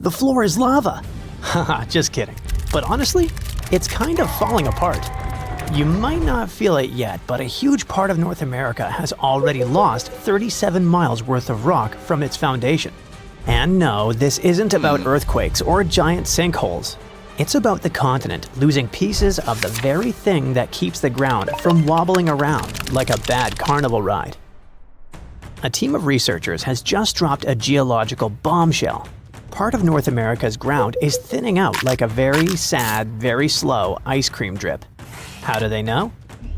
The floor is lava! Haha, just kidding. But honestly, it's kind of falling apart. You might not feel it yet, but a huge part of North America has already lost 37 miles worth of rock from its foundation. And no, this isn't about earthquakes or giant sinkholes. It's about the continent losing pieces of the very thing that keeps the ground from wobbling around like a bad carnival ride. A team of researchers has just dropped a geological bombshell. Part of North America's ground is thinning out like a very sad, very slow ice cream drip. How do they know?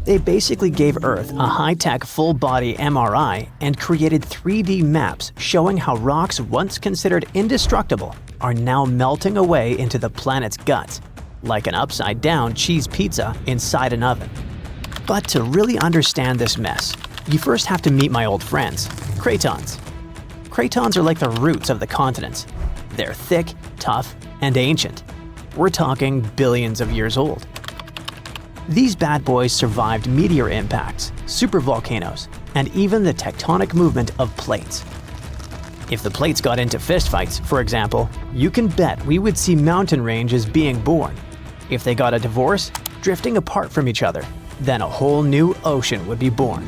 They basically gave Earth a high-tech full-body MRI and created 3D maps showing how rocks once considered indestructible are now melting away into the planet's guts, like an upside-down cheese pizza inside an oven. But to really understand this mess, you first have to meet my old friends, Cratons. Cratons are like the roots of the continents. They're thick, tough, and ancient. We're talking billions of years old. These bad boys survived meteor impacts, supervolcanoes, and even the tectonic movement of plates. If the plates got into fistfights, for example, you can bet we would see mountain ranges being born. If they got a divorce, drifting apart from each other, then a whole new ocean would be born.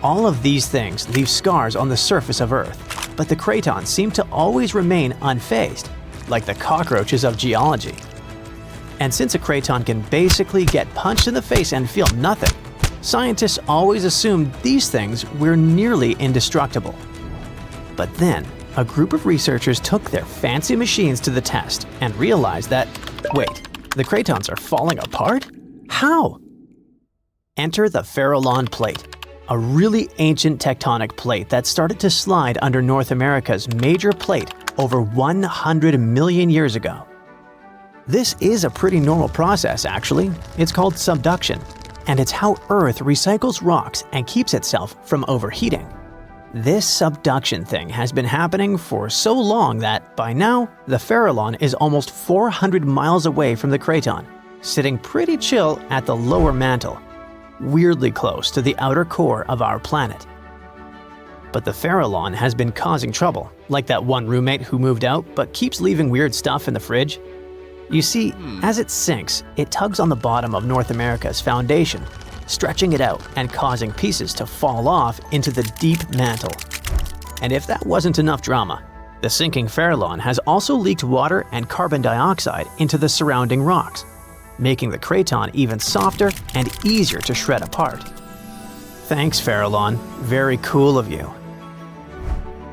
All of these things leave scars on the surface of Earth, but the Cratons seem to always remain unfazed, like the cockroaches of geology. And since a Craton can basically get punched in the face and feel nothing, scientists always assumed these things were nearly indestructible. But then, a group of researchers took their fancy machines to the test and realized that, wait, the Cratons are falling apart? How? Enter the Farallon Plate, a really ancient tectonic plate that started to slide under North America's major plate over 100 million years ago. This is a pretty normal process, actually. It's called subduction, and it's how Earth recycles rocks and keeps itself from overheating. This subduction thing has been happening for so long that, by now, the Farallon is almost 400 miles away from the Craton, sitting pretty chill at the lower mantle, weirdly close to the outer core of our planet. But the Farallon has been causing trouble, like that one roommate who moved out but keeps leaving weird stuff in the fridge. You see, as it sinks, it tugs on the bottom of North America's foundation, stretching it out and causing pieces to fall off into the deep mantle. And if that wasn't enough drama, the sinking Farallon has also leaked water and carbon dioxide into the surrounding rocks, making the Craton even softer and easier to shred apart. Thanks, Farallon. Very cool of you.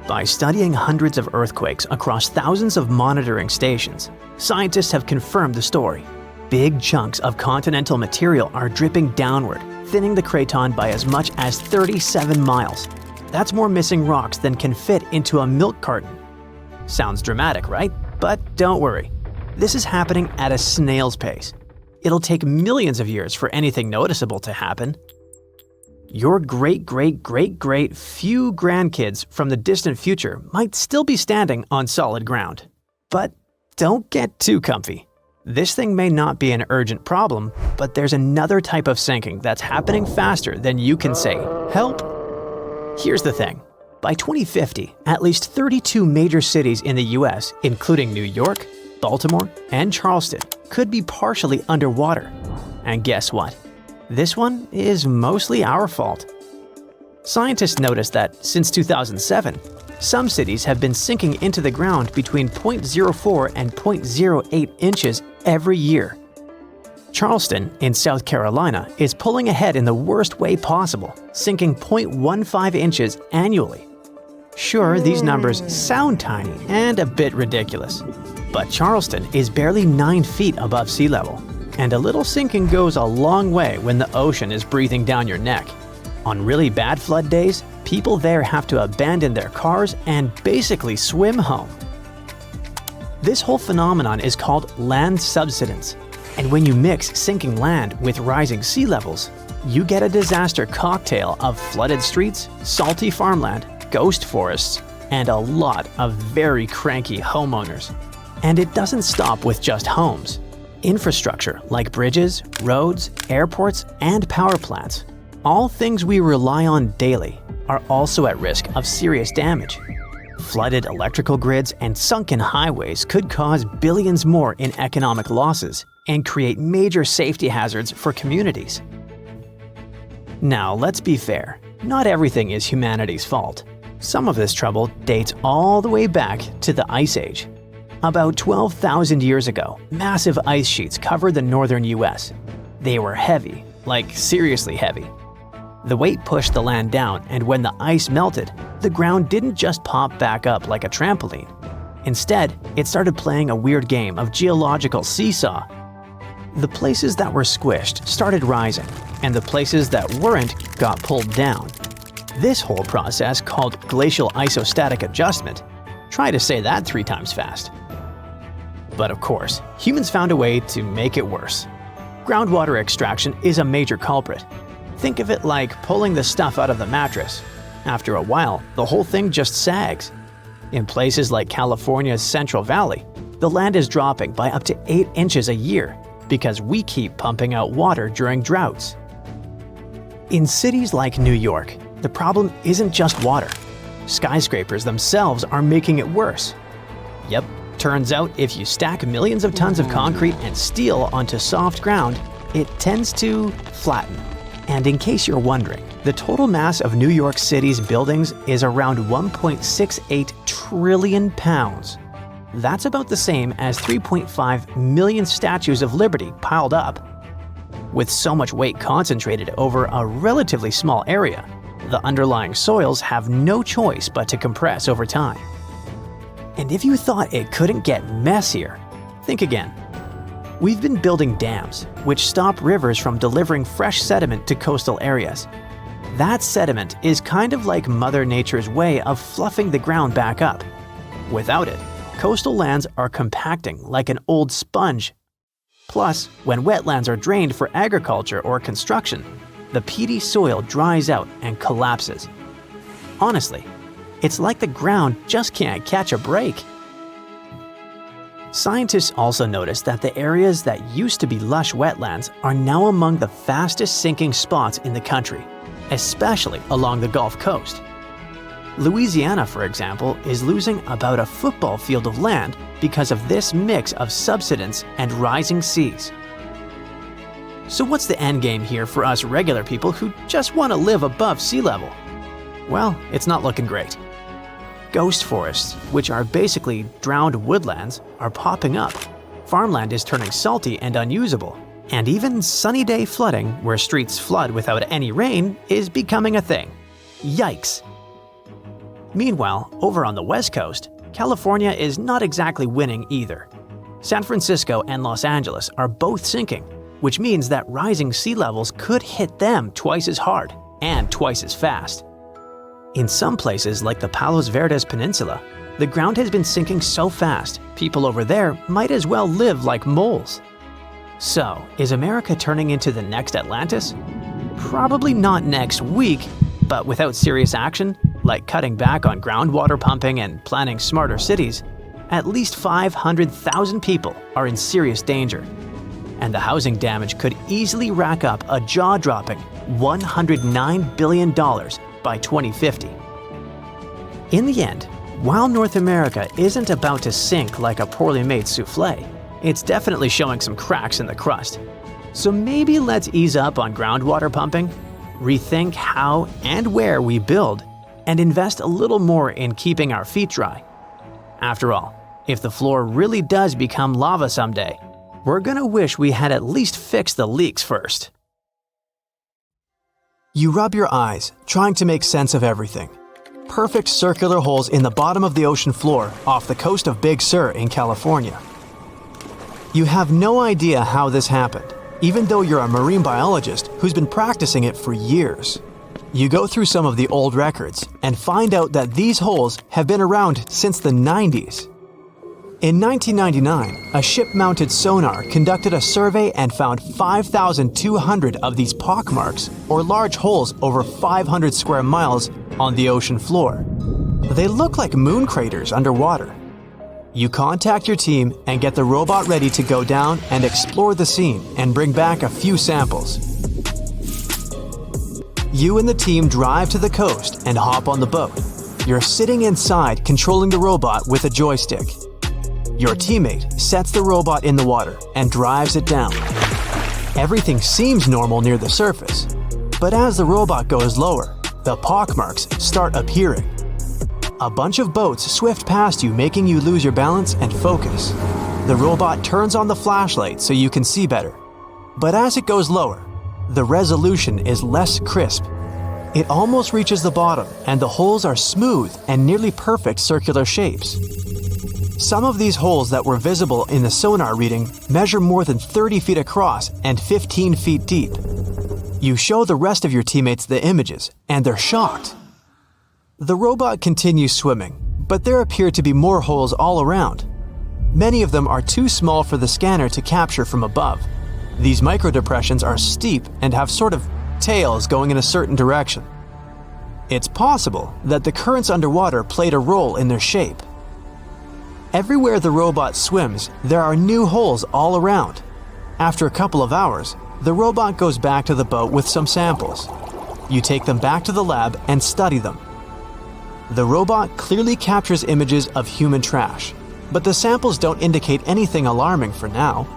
By studying hundreds of earthquakes across thousands of monitoring stations, scientists have confirmed the story. Big chunks of continental material are dripping downward, thinning the Craton by as much as 37 miles. That's more missing rocks than can fit into a milk carton. Sounds dramatic, right? But don't worry. This is happening at a snail's pace. It'll take millions of years for anything noticeable to happen. Your great-great-great-great few grandkids from the distant future might still be standing on solid ground. But don't get too comfy. This thing may not be an urgent problem, but there's another type of sinking that's happening faster than you can say, "Help!" Here's the thing. By 2050, at least 32 major cities in the US, including New York, Baltimore, and Charleston, could be partially underwater. And guess what? This one is mostly our fault. Scientists noticed that since 2007, some cities have been sinking into the ground between 0.04 and 0.08 inches every year. Charleston, in South Carolina, is pulling ahead in the worst way possible, sinking 0.15 inches annually. Sure, these numbers sound tiny and a bit ridiculous, but Charleston is barely 9 feet above sea level, and a little sinking goes a long way when the ocean is breathing down your neck. On really bad flood days, people there have to abandon their cars and basically swim home. This whole phenomenon is called land subsidence, and when you mix sinking land with rising sea levels, you get a disaster cocktail of flooded streets, salty farmland, ghost forests, and a lot of very cranky homeowners. And it doesn't stop with just homes. Infrastructure like bridges, roads, airports, and power plants, all things we rely on daily, are also at risk of serious damage. Flooded electrical grids and sunken highways could cause billions more in economic losses and create major safety hazards for communities. Now, let's be fair. Not everything is humanity's fault. Some of this trouble dates all the way back to the Ice Age. About 12,000 years ago, massive ice sheets covered the northern US. They were heavy, like seriously heavy. The weight pushed the land down, and when the ice melted, the ground didn't just pop back up like a trampoline. Instead, it started playing a weird game of geological seesaw. The places that were squished started rising, and the places that weren't got pulled down. This whole process, called glacial isostatic adjustment, try to say that 3 times fast. But of course, humans found a way to make it worse. Groundwater extraction is a major culprit. Think of it like pulling the stuff out of the mattress. After a while, the whole thing just sags. In places like California's Central Valley, the land is dropping by up to 8 inches a year because we keep pumping out water during droughts. In cities like New York, the problem isn't just water. Skyscrapers themselves are making it worse. Yep, turns out if you stack millions of tons of concrete and steel onto soft ground, it tends to flatten. And in case you're wondering, the total mass of New York City's buildings is around 1.68 trillion pounds. That's about the same as 3.5 million statues of liberty piled up. With so much weight concentrated over a relatively small area, the underlying soils have no choice but to compress over time. And if you thought it couldn't get messier, think again. We've been building dams, which stop rivers from delivering fresh sediment to coastal areas. That sediment is kind of like Mother Nature's way of fluffing the ground back up. Without it, coastal lands are compacting like an old sponge. Plus, when wetlands are drained for agriculture or construction, the peaty soil dries out and collapses. Honestly, it's like the ground just can't catch a break. Scientists also noticed that the areas that used to be lush wetlands are now among the fastest sinking spots in the country, especially along the Gulf Coast. Louisiana, for example, is losing about a football field of land because of this mix of subsidence and rising seas. So what's the end game here for us regular people who just want to live above sea level? Well, it's not looking great. Ghost forests, which are basically drowned woodlands, are popping up. Farmland is turning salty and unusable. And even sunny day flooding, where streets flood without any rain, is becoming a thing. Yikes! Meanwhile, over on the West Coast, California is not exactly winning either. San Francisco and Los Angeles are both sinking, which means that rising sea levels could hit them twice as hard and twice as fast. In some places like the Palos Verdes Peninsula, the ground has been sinking so fast, people over there might as well live like moles. So, is America turning into the next Atlantis? Probably not next week, but without serious action, like cutting back on groundwater pumping and planning smarter cities, at least 500,000 people are in serious danger. And the housing damage could easily rack up a jaw-dropping $109 billion by 2050. In the end, while North America isn't about to sink like a poorly made souffle, it's definitely showing some cracks in the crust. So maybe let's ease up on groundwater pumping, rethink how and where we build, and invest a little more in keeping our feet dry. After all, if the floor really does become lava someday, we're gonna wish we had at least fixed the leaks first. You rub your eyes, trying to make sense of everything. Perfect circular holes in the bottom of the ocean floor off the coast of Big Sur in California. You have no idea how this happened, even though you're a marine biologist who's been practicing it for years. You go through some of the old records and find out that these holes have been around since the 90s. In 1999, a ship-mounted sonar conducted a survey and found 5,200 of these pockmarks, or large holes over 500 square miles, on the ocean floor. They look like moon craters underwater. You contact your team and get the robot ready to go down and explore the scene and bring back a few samples. You and the team drive to the coast and hop on the boat. you're sitting inside controlling the robot with a joystick. Your teammate sets the robot in the water and drives it down. Everything seems normal near the surface, but as the robot goes lower, the pockmarks start appearing. A bunch of boats swift past you, making you lose your balance and focus. The robot turns on the flashlight so you can see better. But as it goes lower, the resolution is less crisp. It almost reaches the bottom, and the holes are smooth and nearly perfect circular shapes. Some of these holes that were visible in the sonar reading measure more than 30 feet across and 15 feet deep. You show the rest of your teammates the images, and they're shocked. The robot continues swimming, but there appear to be more holes all around. Many of them are too small for the scanner to capture from above. These microdepressions are steep and have sort of tails going in a certain direction. It's possible that the currents underwater played a role in their shape. Everywhere the robot swims, there are new holes all around. After a couple of hours, the robot goes back to the boat with some samples. You take them back to the lab and study them. The robot clearly captures images of human trash, but the samples don't indicate anything alarming for now.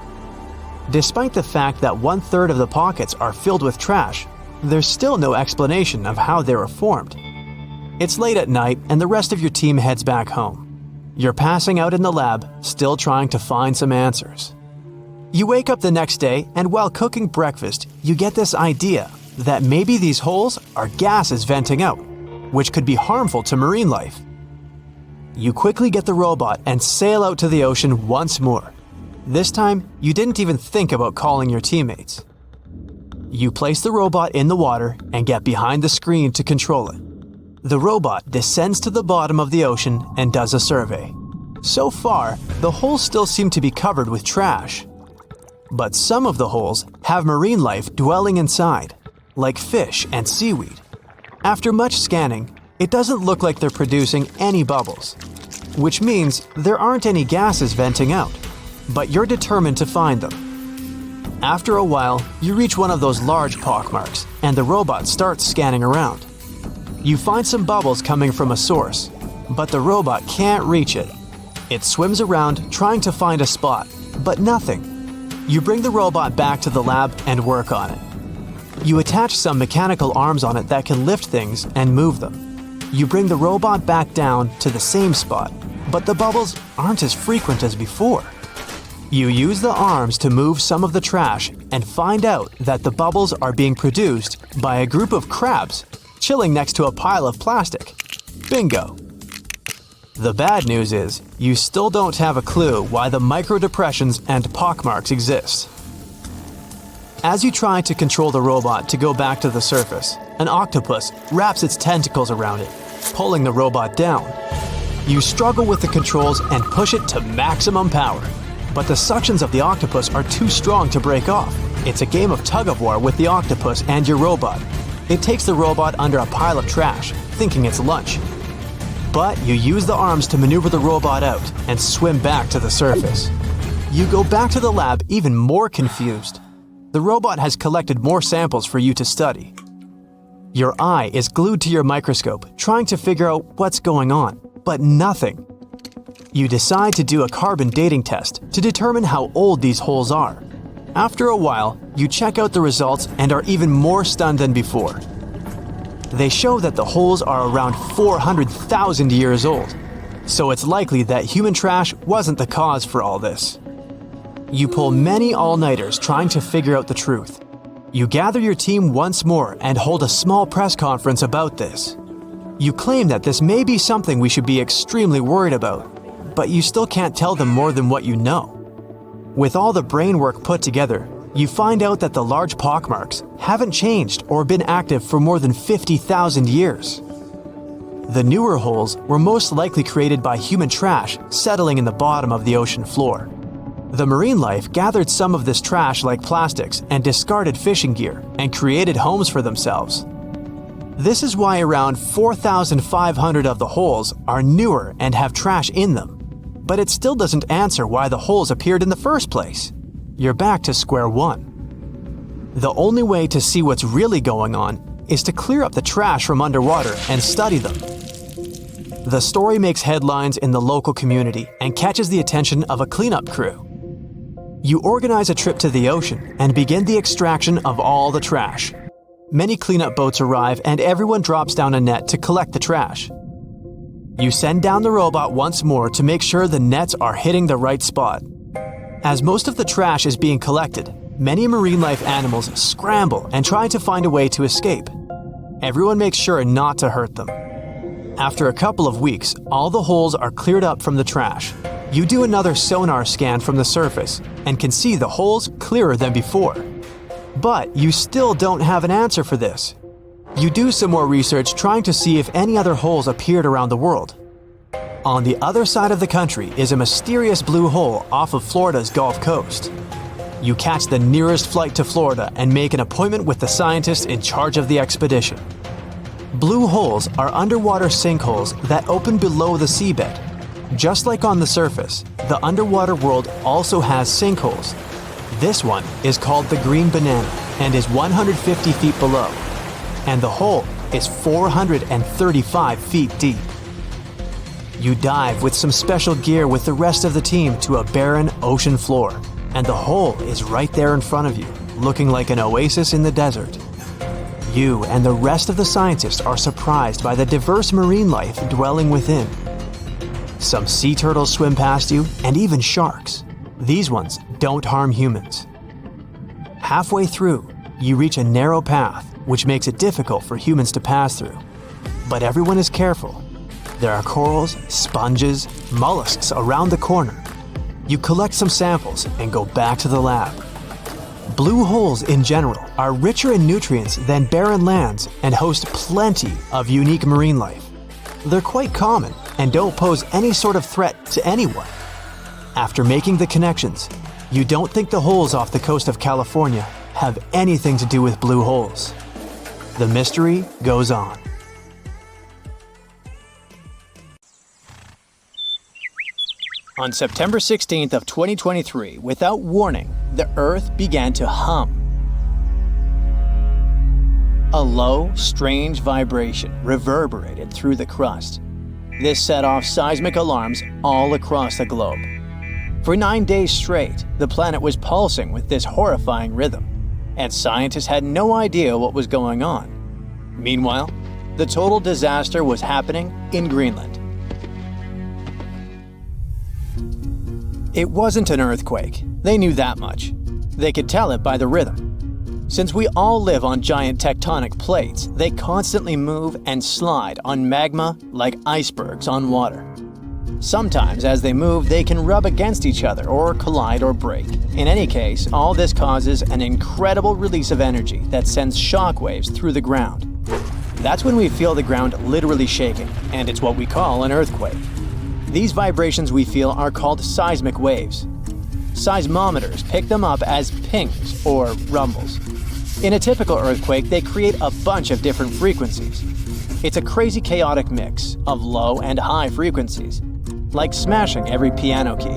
Despite the fact that 1/3 of the pockets are filled with trash, there's still no explanation of how they were formed. It's late at night and the rest of your team heads back home. You're passing out in the lab, still trying to find some answers. You wake up the next day, and while cooking breakfast, you get this idea that maybe these holes are gases venting out, which could be harmful to marine life. You quickly get the robot and sail out to the ocean once more. This time, you didn't even think about calling your teammates. You place the robot in the water and get behind the screen to control it. The robot descends to the bottom of the ocean and does a survey. So far, the holes still seem to be covered with trash. But some of the holes have marine life dwelling inside, like fish and seaweed. After much scanning, it doesn't look like they're producing any bubbles, which means there aren't any gases venting out, but you're determined to find them. After a while, you reach one of those large pockmarks, and the robot starts scanning around. You find some bubbles coming from a source, but the robot can't reach it. It swims around trying to find a spot, but nothing. You bring the robot back to the lab and work on it. You attach some mechanical arms on it that can lift things and move them. You bring the robot back down to the same spot, but the bubbles aren't as frequent as before. You use the arms to move some of the trash and find out that the bubbles are being produced by a group of crabs chilling next to a pile of plastic. Bingo! The bad news is, you still don't have a clue why the microdepressions and pockmarks exist. As you try to control the robot to go back to the surface, an octopus wraps its tentacles around it, pulling the robot down. You struggle with the controls and push it to maximum power, but the suctions of the octopus are too strong to break off. It's a game of tug-of-war with the octopus and your robot. It takes the robot under a pile of trash, thinking it's lunch. But you use the arms to maneuver the robot out and swim back to the surface. You go back to the lab even more confused. The robot has collected more samples for you to study. Your eye is glued to your microscope, trying to figure out what's going on, but nothing. You decide to do a carbon dating test to determine how old these holes are. After a while, you check out the results and are even more stunned than before. They show that the holes are around 400,000 years old, so it's likely that human trash wasn't the cause for all this. You pull many all-nighters trying to figure out the truth. You gather your team once more and hold a small press conference about this. You claim that this may be something we should be extremely worried about, but you still can't tell them more than what you know. With all the brain work put together, you find out that the large pockmarks haven't changed or been active for more than 50,000 years. The newer holes were most likely created by human trash settling in the bottom of the ocean floor. The marine life gathered some of this trash like plastics and discarded fishing gear and created homes for themselves. This is why around 4,500 of the holes are newer and have trash in them. But it still doesn't answer why the holes appeared in the first place. You're back to square one. The only way to see what's really going on is to clear up the trash from underwater and study them. The story makes headlines in the local community and catches the attention of a cleanup crew. You organize a trip to the ocean and begin the extraction of all the trash. Many cleanup boats arrive and everyone drops down a net to collect the trash. You send down the robot once more to make sure the nets are hitting the right spot. As most of the trash is being collected, many marine life animals scramble and try to find a way to escape. Everyone makes sure not to hurt them. After a couple of weeks, all the holes are cleared up from the trash. You do another sonar scan from the surface and can see the holes clearer than before. But you still don't have an answer for this. You do some more research trying to see if any other holes appeared around the world. On the other side of the country is a mysterious blue hole off of Florida's Gulf Coast. You catch the nearest flight to Florida and make an appointment with the scientist in charge of the expedition. Blue holes are underwater sinkholes that open below the seabed. Just like on the surface, the underwater world also has sinkholes. This one is called the Green Banana and is 150 feet below, and the hole is 435 feet deep. You dive with some special gear with the rest of the team to a barren ocean floor, and the hole is right there in front of you, looking like an oasis in the desert. You and the rest of the scientists are surprised by the diverse marine life dwelling within. Some sea turtles swim past you, and even sharks. These ones don't harm humans. Halfway through, you reach a narrow path, which makes it difficult for humans to pass through. But everyone is careful. There are corals, sponges, mollusks around the corner. You collect some samples and go back to the lab. Blue holes in general are richer in nutrients than barren lands and host plenty of unique marine life. They're quite common and don't pose any sort of threat to anyone. After making the connections, you don't think the holes off the coast of California have anything to do with blue holes. The mystery goes on. On September 16th of 2023, without warning, the Earth began to hum. A low, strange vibration reverberated through the crust. This set off seismic alarms all across the globe. For 9 days straight, the planet was pulsing with this horrifying rhythm, and scientists had no idea what was going on. Meanwhile, the total disaster was happening in Greenland. It wasn't an earthquake. They knew that much. They could tell it by the rhythm. Since we all live on giant tectonic plates, they constantly move and slide on magma like icebergs on water. Sometimes as they move, they can rub against each other or collide or break. In any case, all this causes an incredible release of energy that sends shockwaves through the ground. That's when we feel the ground literally shaking, and it's what we call an earthquake. These vibrations we feel are called seismic waves. Seismometers pick them up as pings or rumbles. In a typical earthquake, they create a bunch of different frequencies. It's a crazy chaotic mix of low and high frequencies, like smashing every piano key.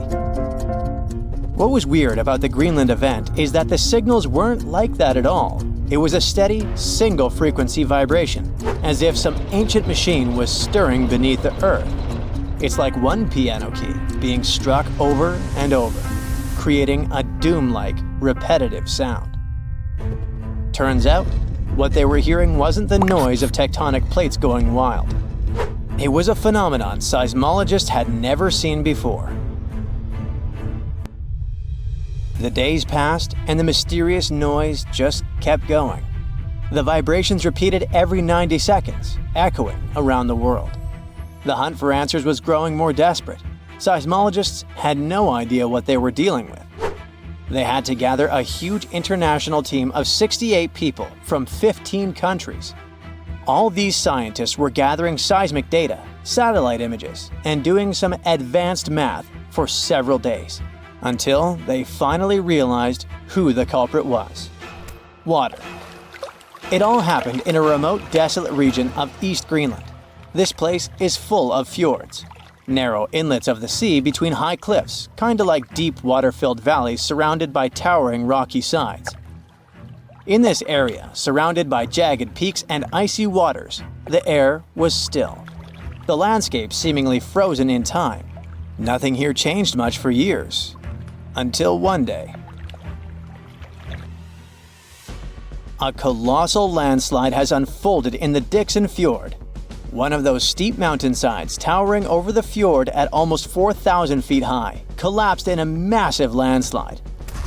What was weird about the Greenland event is that the signals weren't like that at all. It was a steady, single-frequency vibration, as if some ancient machine was stirring beneath the earth. It's like one piano key being struck over and over, creating a doom-like, repetitive sound. Turns out, what they were hearing wasn't the noise of tectonic plates going wild. It was a phenomenon seismologists had never seen before. The days passed, and the mysterious noise just kept going. The vibrations repeated every 90 seconds, echoing around the world. The hunt for answers was growing more desperate. Seismologists had no idea what they were dealing with. They had to gather a huge international team of 68 people from 15 countries. All these scientists were gathering seismic data, satellite images, and doing some advanced math for several days, until they finally realized who the culprit was. Water. It all happened in a remote, desolate region of East Greenland. This place is full of fjords, narrow inlets of the sea between high cliffs, kinda like deep water-filled valleys surrounded by towering rocky sides. In this area, surrounded by jagged peaks and icy waters, the air was still. the landscape seemingly frozen in time. Nothing here changed much for years. Until one day. A colossal landslide has unfolded in the Dixon Fjord. One of those steep mountainsides towering over the fjord at almost 4,000 feet high collapsed in a massive landslide.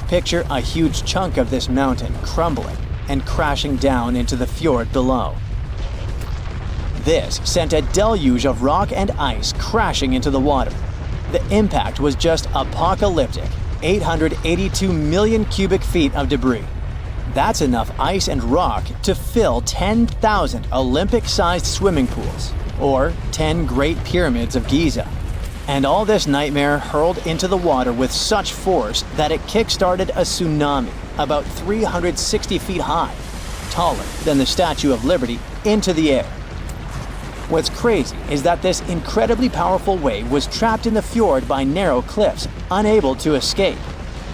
Picture a huge chunk of this mountain crumbling and crashing down into the fjord below. This sent a deluge of rock and ice crashing into the water. The impact was just apocalyptic, 882 million cubic feet of debris. That's enough ice and rock to fill 10,000 Olympic-sized swimming pools, or 10 Great Pyramids of Giza. And all this nightmare hurled into the water with such force that it kick-started a tsunami about 360 feet high, taller than the Statue of Liberty, into the air. What's crazy is that this incredibly powerful wave was trapped in the fjord by narrow cliffs, unable to escape.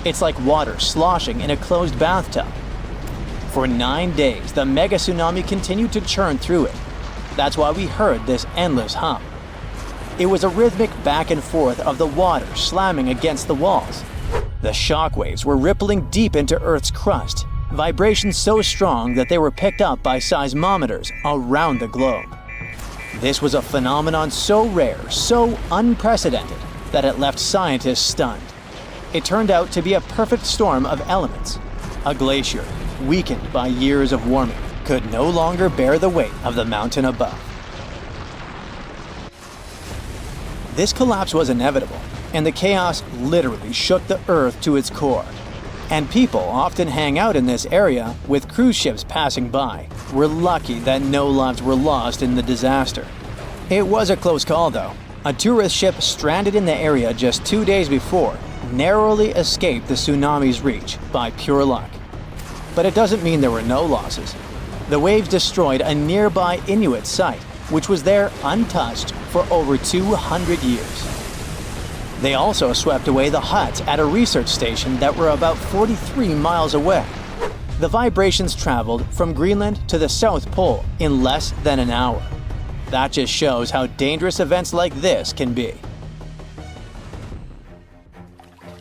It's like water sloshing in a closed bathtub. For 9 days, the mega tsunami continued to churn through it. That's why we heard this endless hum. It was a rhythmic back and forth of the water slamming against the walls. The shock waves were rippling deep into Earth's crust, vibrations so strong that they were picked up by seismometers around the globe. This was a phenomenon so rare, so unprecedented, that it left scientists stunned. It turned out to be a perfect storm of elements. A glacier, weakened by years of warming, could no longer bear the weight of the mountain above. This collapse was inevitable, and the chaos literally shook the Earth to its core. And people often hang out in this area with cruise ships passing by. We're lucky that no lives were lost in the disaster. It was a close call though. A tourist ship stranded in the area just 2 days before narrowly escaped the tsunami's reach by pure luck. But it doesn't mean there were no losses. The waves destroyed a nearby Inuit site, which was there untouched for over 200 years. They also swept away the huts at a research station that were about 43 miles away. The vibrations traveled from Greenland to the South Pole in less than an hour. That just shows how dangerous events like this can be.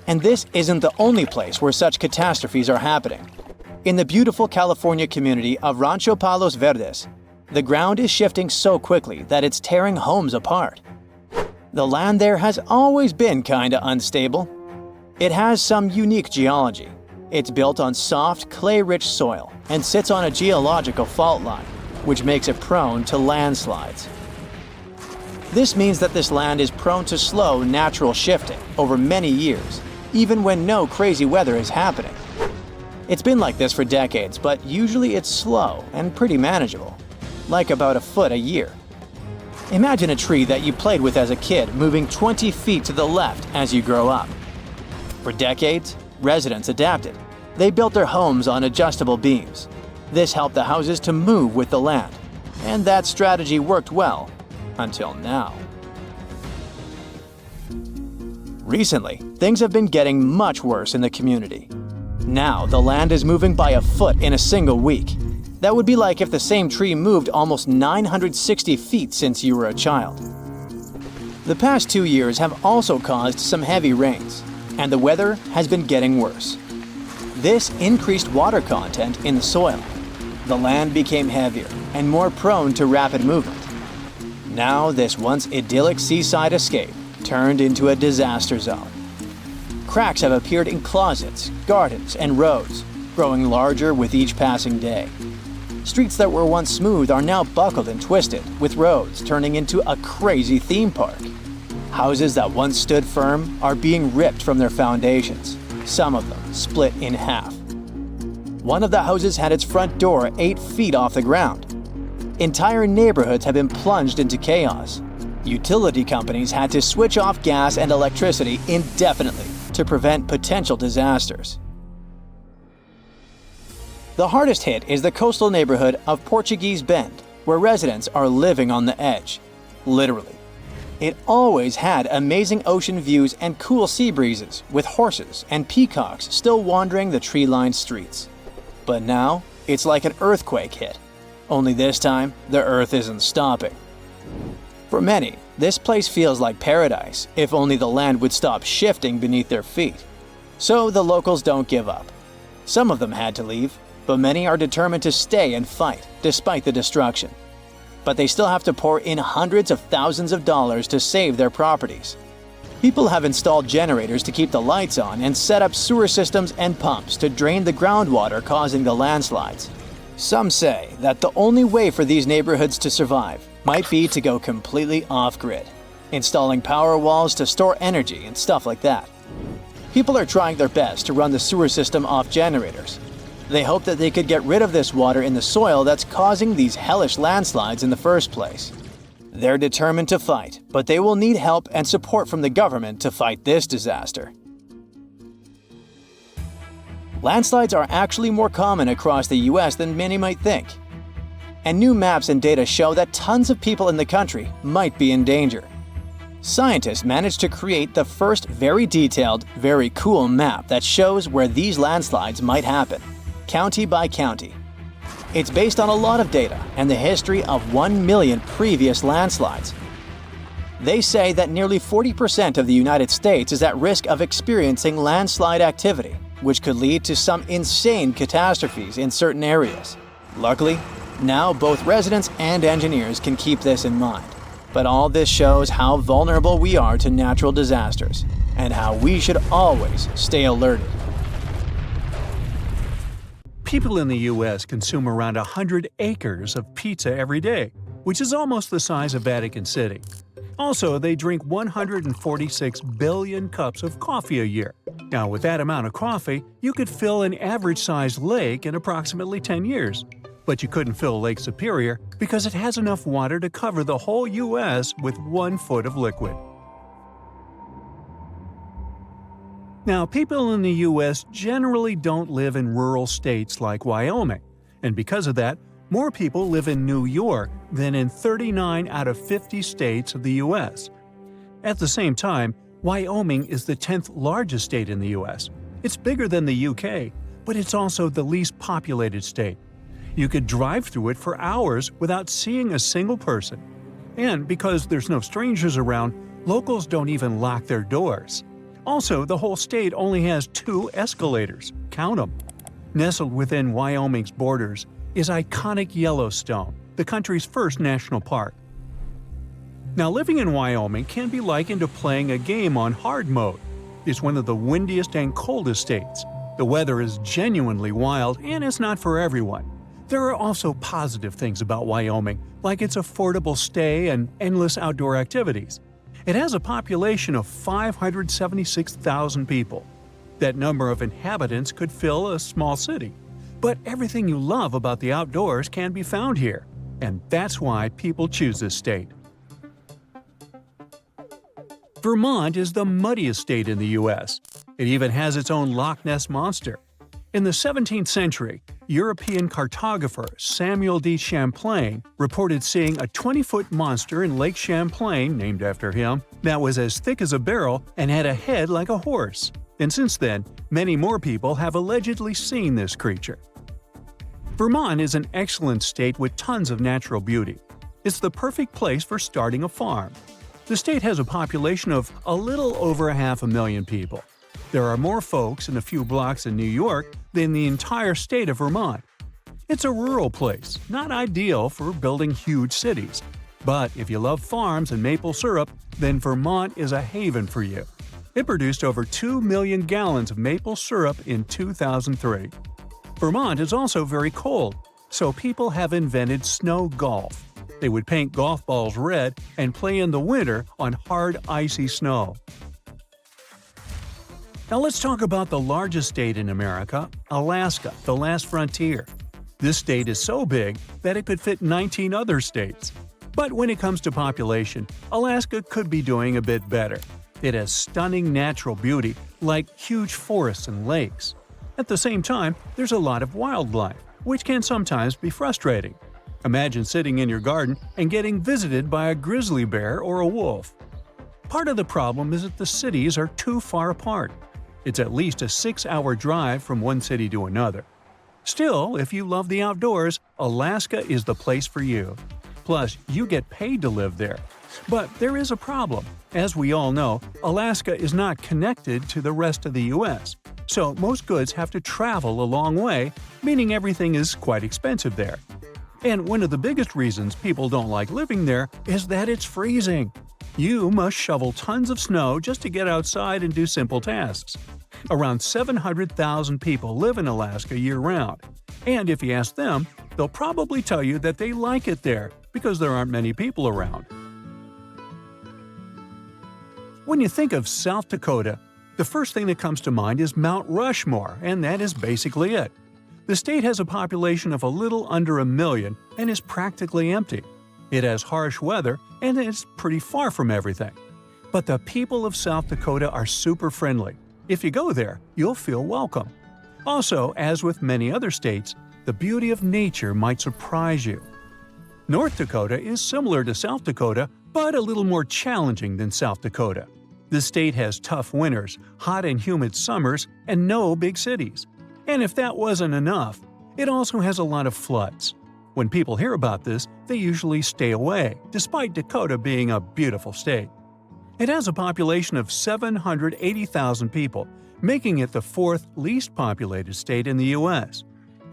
And this isn't the only place where such catastrophes are happening. In the beautiful California community of Rancho Palos Verdes, the ground is shifting so quickly that it's tearing homes apart. The land there has always been kinda unstable. It has some unique geology. It's built on soft, clay-rich soil and sits on a geological fault line, which makes it prone to landslides. This means that this land is prone to slow, natural shifting over many years, even when no crazy weather is happening. It's been like this for decades, but usually it's slow and pretty manageable, like about a foot a year. Imagine a tree that you played with as a kid moving 20 feet to the left as you grow up. For decades, residents adapted. They built their homes on adjustable beams. This helped the houses to move with the land, and that strategy worked well until now. Recently, things have been getting much worse in the community. Now, the land is moving by a foot in a single week. That would be like if the same tree moved almost 960 feet since you were a child. The past 2 years have also caused some heavy rains, and the weather has been getting worse. This increased water content in the soil. The land became heavier and more prone to rapid movement. Now, this once idyllic seaside escape turned into a disaster zone. Cracks have appeared in closets, gardens, and roads, growing larger with each passing day. Streets that were once smooth are now buckled and twisted, with roads turning into a crazy theme park. Houses that once stood firm are being ripped from their foundations, some of them split in half. One of the houses had its front door 8 feet off the ground. Entire neighborhoods have been plunged into chaos. Utility companies had to switch off gas and electricity indefinitely to prevent potential disasters. The hardest hit is the coastal neighborhood of Portuguese Bend, where residents are living on the edge. Literally. It always had amazing ocean views and cool sea breezes, with horses and peacocks still wandering the tree-lined streets. But now, it's like an earthquake hit. Only this time, the earth isn't stopping. For many, this place feels like paradise, if only the land would stop shifting beneath their feet. So the locals don't give up. Some of them had to leave, but many are determined to stay and fight, despite the destruction. But they still have to pour in hundreds of thousands of dollars to save their properties. People have installed generators to keep the lights on and set up sewer systems and pumps to drain the groundwater causing the landslides. Some say that the only way for these neighborhoods to survive might be to go completely off-grid, installing power walls to store energy and stuff like that. People are trying their best to run the sewer system off generators. They hope that they could get rid of this water in the soil that's causing these hellish landslides in the first place. They're determined to fight, but they will need help and support from the government to fight this disaster. Landslides are actually more common across the US than many might think. And new maps and data show that tons of people in the country might be in danger. Scientists managed to create the first very detailed, very cool map that shows where these landslides might happen, county by county. It's based on a lot of data and the history of 1 million previous landslides. They say that nearly 40% of the United States is at risk of experiencing landslide activity, which could lead to some insane catastrophes in certain areas. Luckily, now both residents and engineers can keep this in mind. But all this shows how vulnerable we are to natural disasters and how we should always stay alerted. People in the U.S. consume around 100 acres of pizza every day, which is almost the size of Vatican City. Also, they drink 146 billion cups of coffee a year. Now, with that amount of coffee, you could fill an average-sized lake in approximately 10 years. But you couldn't fill Lake Superior because it has enough water to cover the whole U.S. with 1 foot of liquid. Now, people in the U.S. generally don't live in rural states like Wyoming, and because of that, more people live in New York than in 39 out of 50 states of the U.S. At the same time, Wyoming is the 10th largest state in the U.S. It's bigger than the U.K., but it's also the least populated state. You could drive through it for hours without seeing a single person. And because there's no strangers around, locals don't even lock their doors. Also, the whole state only has 2 escalators. Count them. Nestled within Wyoming's borders is iconic Yellowstone, the country's first national park. Now, living in Wyoming can be likened to playing a game on hard mode. It's one of the windiest and coldest states. The weather is genuinely wild, and it's not for everyone. There are also positive things about Wyoming, like its affordable stay and endless outdoor activities. It has a population of 576,000 people. That number of inhabitants could fill a small city. But everything you love about the outdoors can be found here, and that's why people choose this state. Vermont is the muddiest state in the U.S. It even has its own Loch Ness Monster. In the 17th century, European cartographer Samuel de Champlain reported seeing a 20-foot monster in Lake Champlain, named after him, that was as thick as a barrel and had a head like a horse. And since then, many more people have allegedly seen this creature. Vermont is an excellent state with tons of natural beauty. It's the perfect place for starting a farm. The state has a population of a little over 500,000 people. There are more folks in a few blocks in New York than the entire state of Vermont. It's a rural place, not ideal for building huge cities. But if you love farms and maple syrup, then Vermont is a haven for you. It produced over 2 million gallons of maple syrup in 2003. Vermont is also very cold, so people have invented snow golf. They would paint golf balls red and play in the winter on hard, icy snow. Now let's talk about the largest state in America, Alaska, the last frontier. This state is so big that it could fit 19 other states. But when it comes to population, Alaska could be doing a bit better. It has stunning natural beauty, like huge forests and lakes. At the same time, there's a lot of wildlife, which can sometimes be frustrating. Imagine sitting in your garden and getting visited by a grizzly bear or a wolf. Part of the problem is that the cities are too far apart. It's at least a 6-hour drive from one city to another. Still, if you love the outdoors, Alaska is the place for you. Plus, you get paid to live there, But there is a problem. As we all know, Alaska is not connected to the rest of the U.S., so most goods have to travel a long way, meaning everything is quite expensive there. And one of the biggest reasons people don't like living there is that it's freezing. You must shovel tons of snow just to get outside and do simple tasks. Around 700,000 people live in Alaska year-round, and if you ask them, they'll probably tell you that they like it there because there aren't many people around. When you think of South Dakota, the first thing that comes to mind is Mount Rushmore, and that is basically it. The state has a population of a little under 1 million and is practically empty. It has harsh weather and it's pretty far from everything. But the people of South Dakota are super friendly. If you go there, you'll feel welcome. Also, as with many other states, the beauty of nature might surprise you. North Dakota is similar to South Dakota, but a little more challenging than South Dakota. The state has tough winters, hot and humid summers, and no big cities. And if that wasn't enough, it also has a lot of floods. When people hear about this, they usually stay away, despite Dakota being a beautiful state. It has a population of 780,000 people, making it the fourth least populated state in the U.S.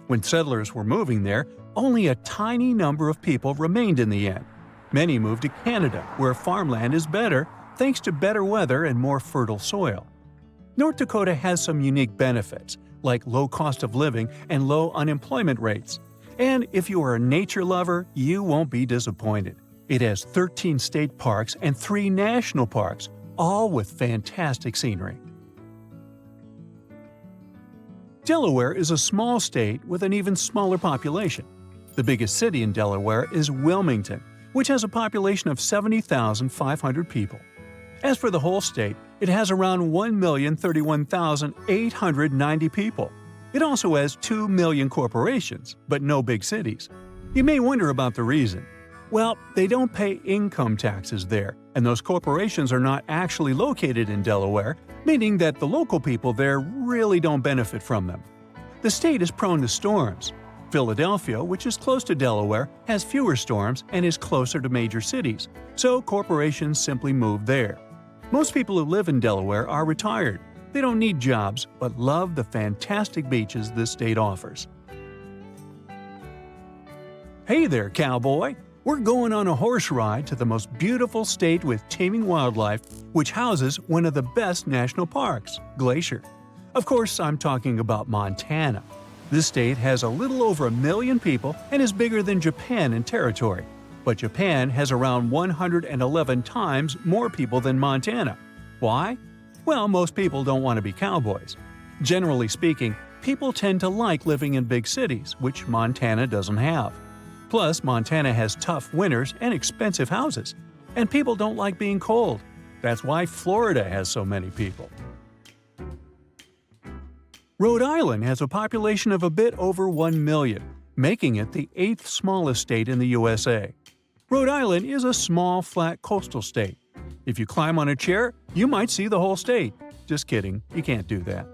When settlers were moving there, only a tiny number of people remained in the end. Many moved to Canada, where farmland is better, thanks to better weather and more fertile soil. North Dakota has some unique benefits, like low cost of living and low unemployment rates. And if you are a nature lover, you won't be disappointed. It has 13 state parks and 3 national parks, all with fantastic scenery. Delaware is a small state with an even smaller population. The biggest city in Delaware is Wilmington, which has a population of 70,500 people. As for the whole state, it has around 1,031,890 people. It also has 2 million corporations, but no big cities. You may wonder about the reason. Well, they don't pay income taxes there, and those corporations are not actually located in Delaware, meaning that the local people there really don't benefit from them. The state is prone to storms. Philadelphia, which is close to Delaware, has fewer storms and is closer to major cities, so corporations simply move there. Most people who live in Delaware are retired. They don't need jobs, but love the fantastic beaches this state offers. Hey there, cowboy! We're going on a horse ride to the most beautiful state with teeming wildlife, which houses one of the best national parks, Glacier. Of course, I'm talking about Montana. This state has a little over 1 million people and is bigger than Japan in territory. But Japan has around 111 times more people than Montana. Why? Well, most people don't want to be cowboys. Generally speaking, people tend to like living in big cities, which Montana doesn't have. Plus, Montana has tough winters and expensive houses. And people don't like being cold. That's why Florida has so many people. Rhode Island has a population of a bit over 1 million, making it the 8th smallest state in the USA. Rhode Island is a small, flat coastal state. If you climb on a chair, you might see the whole state. Just kidding, you can't do that.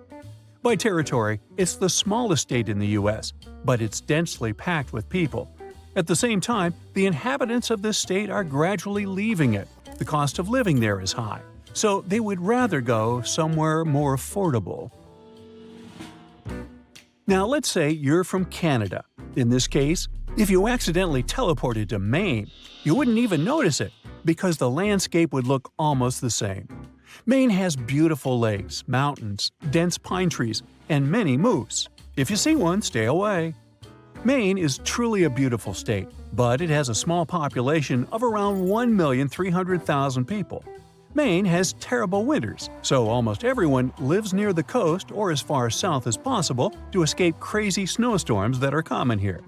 By territory, it's the smallest state in the U.S., but it's densely packed with people. At the same time, the inhabitants of this state are gradually leaving it. The cost of living there is high, so they would rather go somewhere more affordable. Now let's say you're from Canada. In this case, if you accidentally teleported to Maine, you wouldn't even notice it, because the landscape would look almost the same. Maine has beautiful lakes, mountains, dense pine trees, and many moose. If you see one, stay away. Maine is truly a beautiful state, but it has a small population of around 1,300,000 people. Maine has terrible winters, so almost everyone lives near the coast or as far south as possible to escape crazy snowstorms that are common here.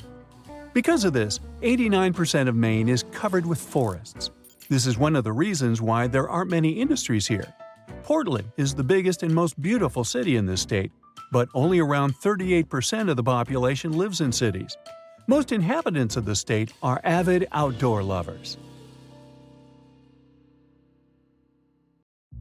Because of this, 89% of Maine is covered with forests. This is one of the reasons why there aren't many industries here. Portland is the biggest and most beautiful city in this state, but only around 38% of the population lives in cities. Most inhabitants of the state are avid outdoor lovers.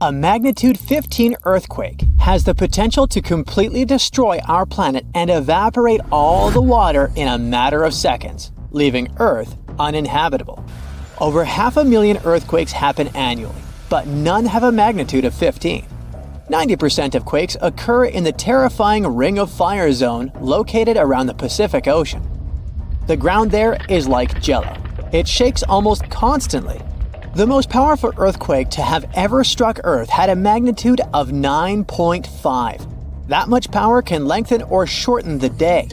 A magnitude 15 earthquake has the potential to completely destroy our planet and evaporate all the water in a matter of seconds, leaving Earth uninhabitable. Over 500,000 earthquakes happen annually, but none have a magnitude of 15. 90% of quakes occur in the terrifying Ring of Fire zone located around the Pacific Ocean. The ground there is like jello. It shakes almost constantly. The most powerful earthquake to have ever struck Earth had a magnitude of 9.5. That much power can lengthen or shorten the day.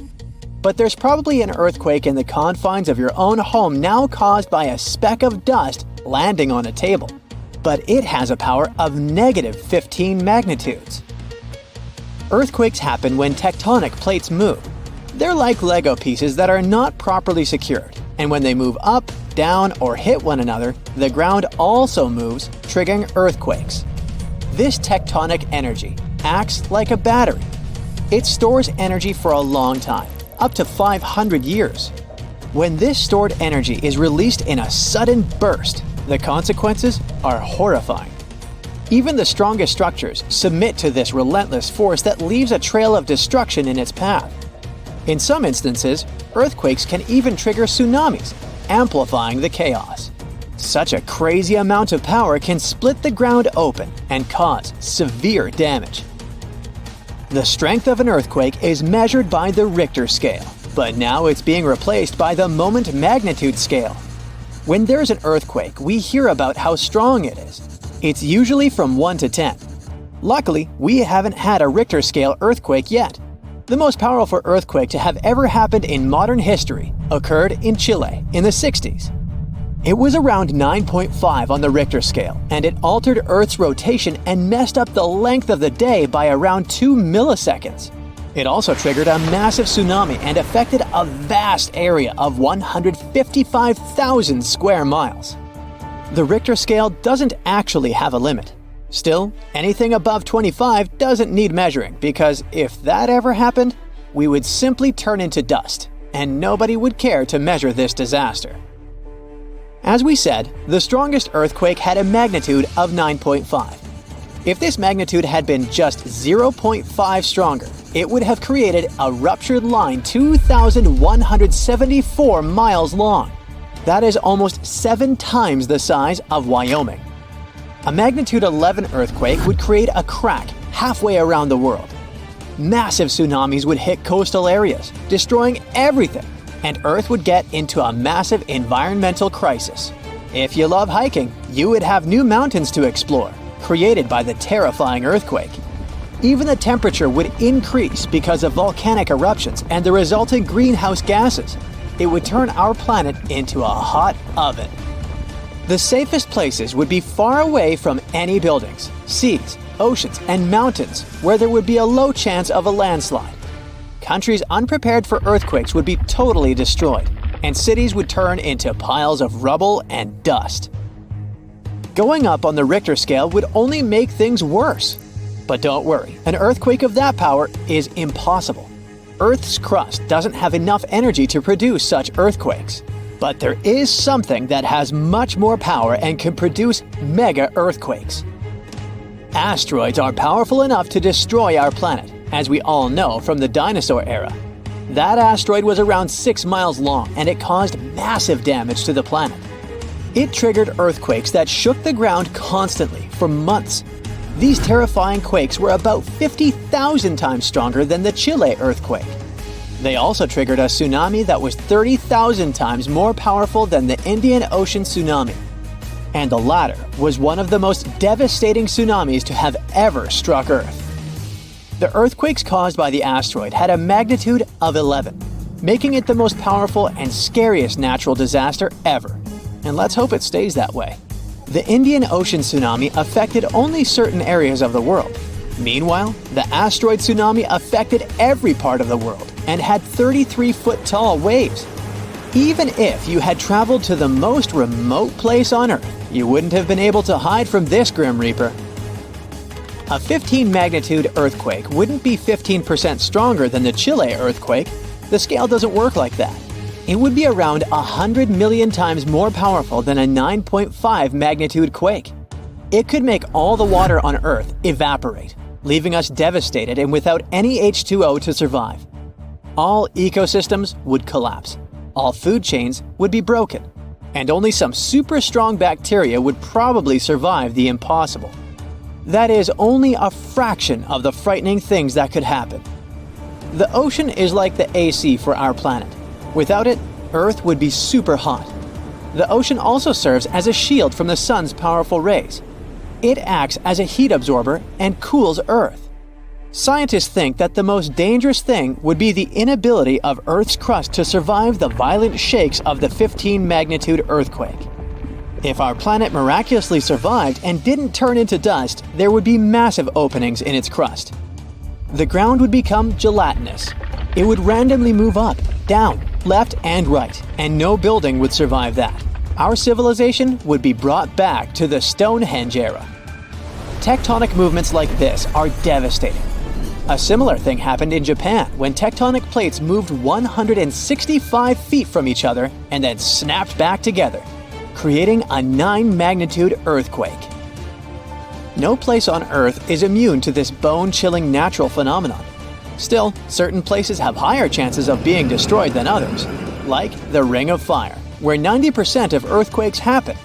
But there's probably an earthquake in the confines of your own home now caused by a speck of dust landing on a table. But it has a power of negative 15 magnitudes. Earthquakes happen when tectonic plates move. They're like Lego pieces that are not properly secured, and when they move up, down, or hit one another, the ground also moves, triggering earthquakes. This tectonic energy acts like a battery. It stores energy for a long time, up to 500 years. When this stored energy is released in a sudden burst, the consequences are horrifying. Even the strongest structures submit to this relentless force that leaves a trail of destruction in its path. In some instances, earthquakes can even trigger tsunamis, amplifying the chaos. Such a crazy amount of power can split the ground open and cause severe damage. The strength of an earthquake is measured by the Richter scale, but now it's being replaced by the moment magnitude scale. When there's an earthquake, we hear about how strong it is. It's usually from 1 to 10. Luckily, we haven't had a Richter scale earthquake yet. The most powerful earthquake to have ever happened in modern history occurred in Chile in the 60s. It was around 9.5 on the Richter scale, and it altered Earth's rotation and messed up the length of the day by around 2 milliseconds. It also triggered a massive tsunami and affected a vast area of 155,000 square miles. The Richter scale doesn't actually have a limit. Still, anything above 25 doesn't need measuring, because if that ever happened, we would simply turn into dust, and nobody would care to measure this disaster. As we said, the strongest earthquake had a magnitude of 9.5. If this magnitude had been just 0.5 stronger, it would have created a ruptured line 2,174 miles long. That is almost 7 times the size of Wyoming. A magnitude 11 earthquake would create a crack halfway around the world. Massive tsunamis would hit coastal areas, destroying everything, and Earth would get into a massive environmental crisis. If you love hiking, you would have new mountains to explore, created by the terrifying earthquake. Even the temperature would increase because of volcanic eruptions and the resulting greenhouse gases. It would turn our planet into a hot oven. The safest places would be far away from any buildings, seas, oceans, and mountains where there would be a low chance of a landslide. Countries unprepared for earthquakes would be totally destroyed, and cities would turn into piles of rubble and dust. Going up on the Richter scale would only make things worse. But don't worry, an earthquake of that power is impossible. Earth's crust doesn't have enough energy to produce such earthquakes. But there is something that has much more power and can produce mega earthquakes. Asteroids are powerful enough to destroy our planet, as we all know from the dinosaur era. That asteroid was around 6 miles long, and it caused massive damage to the planet. It triggered earthquakes that shook the ground constantly for months. These terrifying quakes were about 50,000 times stronger than the Chile earthquake. They also triggered a tsunami that was 30,000 times more powerful than the Indian Ocean tsunami. And the latter was one of the most devastating tsunamis to have ever struck Earth. The earthquakes caused by the asteroid had a magnitude of 11, making it the most powerful and scariest natural disaster ever. And let's hope it stays that way. The Indian Ocean tsunami affected only certain areas of the world. Meanwhile, the asteroid tsunami affected every part of the world and had 33-foot-tall waves. Even if you had traveled to the most remote place on Earth, you wouldn't have been able to hide from this Grim Reaper. A 15-magnitude earthquake wouldn't be 15% stronger than the Chile earthquake. The scale doesn't work like that. It would be around 100 million times more powerful than a 9.5 magnitude quake. It could make all the water on Earth evaporate, leaving us devastated and without any H2O to survive. All ecosystems would collapse. All food chains would be broken. and only some super strong bacteria would probably survive the impossible. That is only a fraction of the frightening things that could happen. The ocean is like the AC for our planet. Without it, Earth would be super hot. The ocean also serves as a shield from the sun's powerful rays. It acts as a heat absorber and cools Earth. Scientists think that the most dangerous thing would be the inability of Earth's crust to survive the violent shakes of the 15-magnitude earthquake. If our planet miraculously survived and didn't turn into dust, there would be massive openings in its crust. The ground would become gelatinous. It would randomly move up, down, left, and right, and no building would survive that. Our civilization would be brought back to the Stonehenge era. Tectonic movements like this are devastating. A similar thing happened in Japan when tectonic plates moved 165 feet from each other and then snapped back together, creating a 9-magnitude earthquake. No place on Earth is immune to this bone-chilling natural phenomenon. Still, certain places have higher chances of being destroyed than others, like the Ring of Fire, where 90% of earthquakes happen.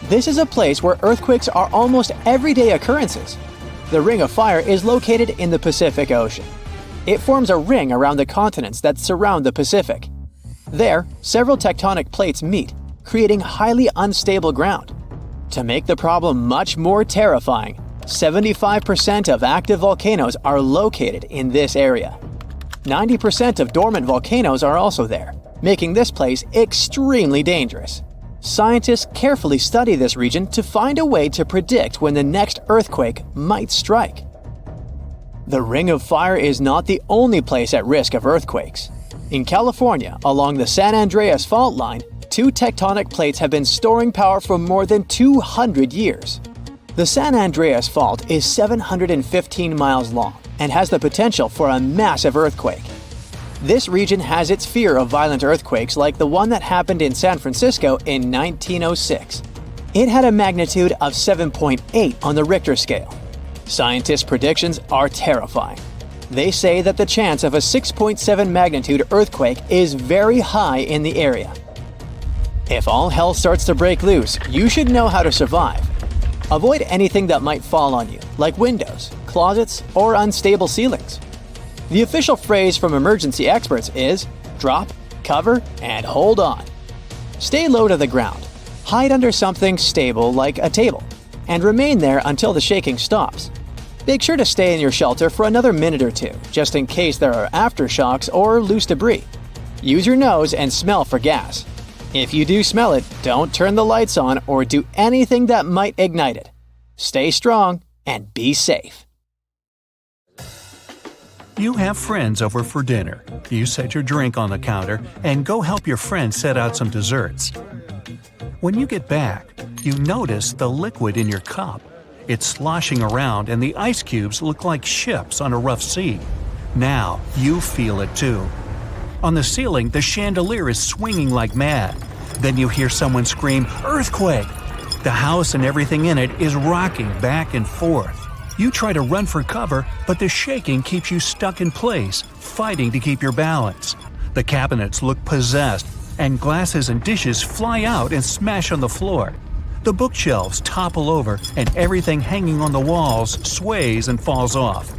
This is a place where earthquakes are almost everyday occurrences. The Ring of Fire is located in the Pacific Ocean. It forms a ring around the continents that surround the Pacific. There, several tectonic plates meet, creating highly unstable ground. To make the problem much more terrifying, 75% of active volcanoes are located in this area. 90% of dormant volcanoes are also there, making this place extremely dangerous. Scientists carefully study this region to find a way to predict when the next earthquake might strike. The Ring of Fire is not the only place at risk of earthquakes. In California, along the San Andreas fault line, 2 tectonic plates have been storing power for more than 200 years. The San Andreas Fault is 715 miles long and has the potential for a massive earthquake. This region has its fear of violent earthquakes like the one that happened in San Francisco in 1906. It had a magnitude of 7.8 on the Richter scale. Scientists' predictions are terrifying. They say that the chance of a 6.7 magnitude earthquake is very high in the area. If all hell starts to break loose, you should know how to survive. Avoid anything that might fall on you, like windows, closets, or unstable ceilings. The official phrase from emergency experts is drop, cover, and hold on. Stay low to the ground. Hide under something stable like a table, and remain there until the shaking stops. Make sure to stay in your shelter for another minute or two, just in case there are aftershocks or loose debris. Use your nose and smell for gas. If you do smell it, don't turn the lights on or do anything that might ignite it. Stay strong and be safe. You have friends over for dinner. You set your drink on the counter and go help your friend set out some desserts. When you get back, you notice the liquid in your cup. It's sloshing around and the ice cubes look like ships on a rough sea. Now you feel it too. On the ceiling, the chandelier is swinging like mad. Then you hear someone scream, "Earthquake!" The house and everything in it is rocking back and forth. You try to run for cover, but the shaking keeps you stuck in place, fighting to keep your balance. The cabinets look possessed, and glasses and dishes fly out and smash on the floor. The bookshelves topple over, and everything hanging on the walls sways and falls off.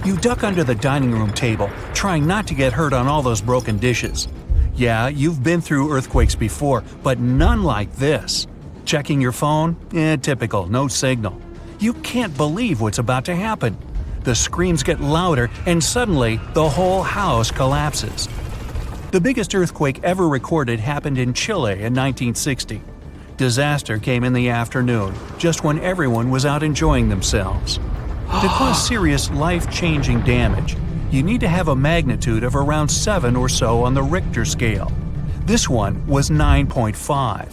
You duck under the dining room table, trying not to get hurt on all those broken dishes. Yeah, you've been through earthquakes before, but none like this. Checking your phone? Typical, no signal. You can't believe what's about to happen. The screams get louder, and suddenly, the whole house collapses. The biggest earthquake ever recorded happened in Chile in 1960. Disaster came in the afternoon, just when everyone was out enjoying themselves. To cause serious life-changing damage, you need to have a magnitude of around 7 or so on the Richter scale. This one was 9.5.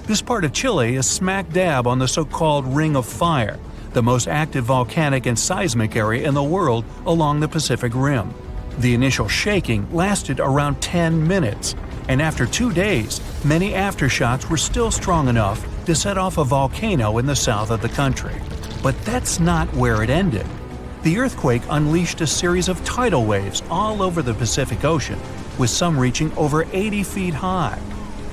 This part of Chile is smack dab on the so-called Ring of Fire, the most active volcanic and seismic area in the world along the Pacific Rim. The initial shaking lasted around 10 minutes, and after 2 days, many aftershocks were still strong enough to set off a volcano in the south of the country. But that's not where it ended. The earthquake unleashed a series of tidal waves all over the Pacific Ocean, with some reaching over 80 feet high.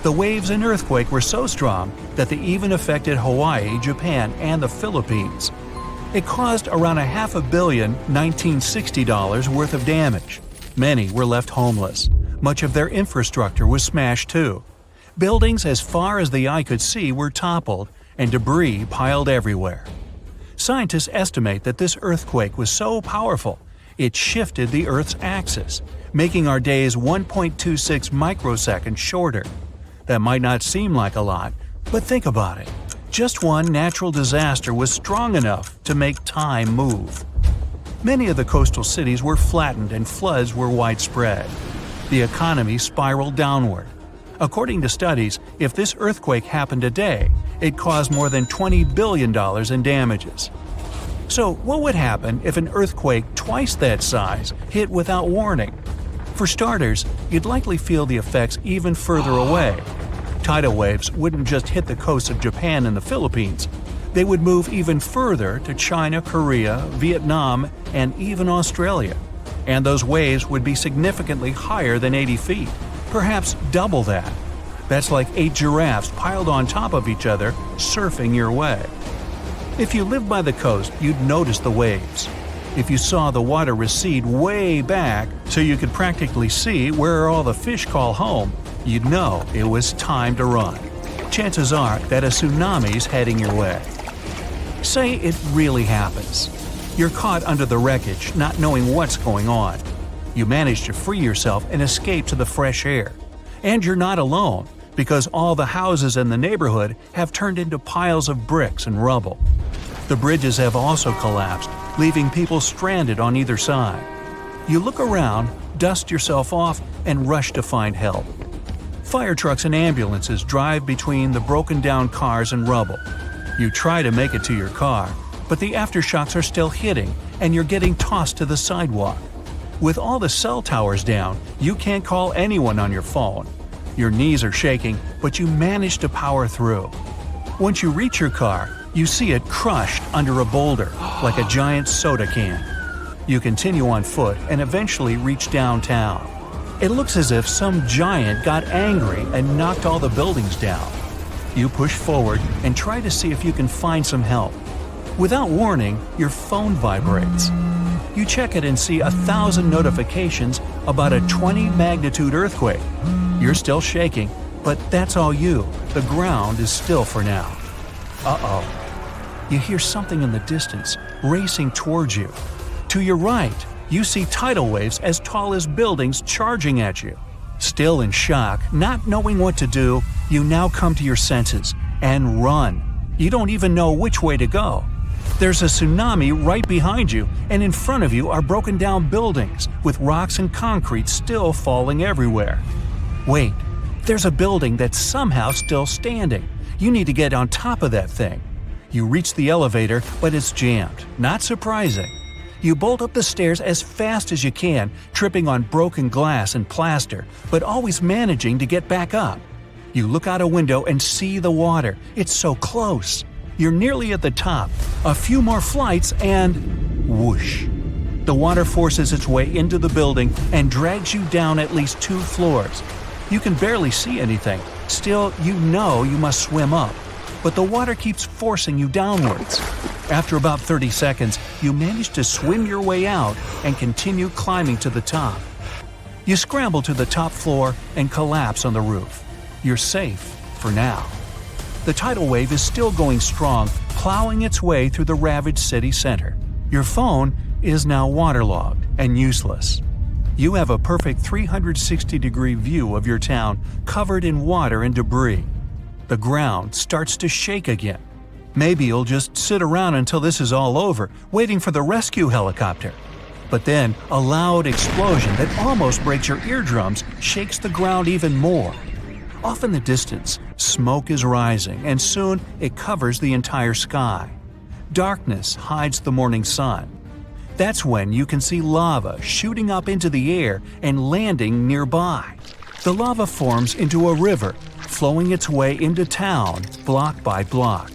The waves and earthquake were so strong that they even affected Hawaii, Japan, and the Philippines. It caused around $500 million $1960 worth of damage. Many were left homeless. Much of their infrastructure was smashed too. Buildings as far as the eye could see were toppled, and debris piled everywhere. Scientists estimate that this earthquake was so powerful, it shifted the Earth's axis, making our days 1.26 microseconds shorter. That might not seem like a lot, but think about it. Just one natural disaster was strong enough to make time move. Many of the coastal cities were flattened and floods were widespread. The economy spiraled downward. According to studies, if this earthquake happened today, it caused more than $20 billion in damages. So, what would happen if an earthquake twice that size hit without warning? For starters, you'd likely feel the effects even further away. Tidal waves wouldn't just hit the coasts of Japan and the Philippines. They would move even further to China, Korea, Vietnam, and even Australia. And those waves would be significantly higher than 80 feet, perhaps double that. That's like 8 giraffes piled on top of each other, surfing your way. If you lived by the coast, you'd notice the waves. If you saw the water recede way back so you could practically see where all the fish call home, you'd know it was time to run. Chances are that a tsunami's heading your way. Say it really happens. You're caught under the wreckage, not knowing what's going on. You manage to free yourself and escape to the fresh air. And you're not alone, because all the houses in the neighborhood have turned into piles of bricks and rubble. The bridges have also collapsed, leaving people stranded on either side. You look around, dust yourself off, and rush to find help. Fire trucks and ambulances drive between the broken-down cars and rubble. You try to make it to your car, but the aftershocks are still hitting, and you're getting tossed to the sidewalk. With all the cell towers down, you can't call anyone on your phone. Your knees are shaking, but you manage to power through. Once you reach your car, you see it crushed under a boulder, like a giant soda can. You continue on foot and eventually reach downtown. It looks as if some giant got angry and knocked all the buildings down. You push forward and try to see if you can find some help. Without warning, your phone vibrates. You check it and see 1,000 notifications about a 20-magnitude earthquake. You're still shaking, but that's all you. The ground is still for now. Uh-oh. You hear something in the distance, racing towards you. To your right, you see tidal waves as tall as buildings charging at you. Still in shock, not knowing what to do, you now come to your senses and run. You don't even know which way to go. There's a tsunami right behind you, and in front of you are broken down buildings with rocks and concrete still falling everywhere. Wait, there's a building that's somehow still standing. You need to get on top of that thing. You reach the elevator, but it's jammed. Not surprising. You bolt up the stairs as fast as you can, tripping on broken glass and plaster, but always managing to get back up. You look out a window and see the water. It's so close. You're nearly at the top. A few more flights and… whoosh. The water forces its way into the building and drags you down at least 2 floors. You can barely see anything. Still, you know you must swim up. But the water keeps forcing you downwards. After about 30 seconds, you manage to swim your way out and continue climbing to the top. You scramble to the top floor and collapse on the roof. You're safe for now. The tidal wave is still going strong, plowing its way through the ravaged city center. Your phone is now waterlogged and useless. You have a perfect 360-degree view of your town covered in water and debris. The ground starts to shake again. Maybe you'll just sit around until this is all over, waiting for the rescue helicopter. But then, a loud explosion that almost breaks your eardrums shakes the ground even more. Off in the distance, smoke is rising, and soon it covers the entire sky. Darkness hides the morning sun. That's when you can see lava shooting up into the air and landing nearby. The lava forms into a river, flowing its way into town, block by block.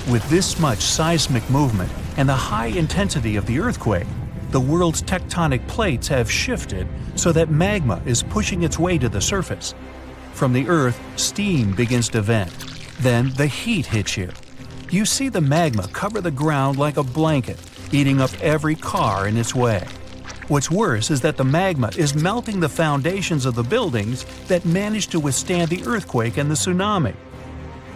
With this much seismic movement and the high intensity of the earthquake, the world's tectonic plates have shifted so that magma is pushing its way to the surface. From the Earth, steam begins to vent. Then the heat hits you. You see the magma cover the ground like a blanket, eating up every car in its way. What's worse is that the magma is melting the foundations of the buildings that managed to withstand the earthquake and the tsunami.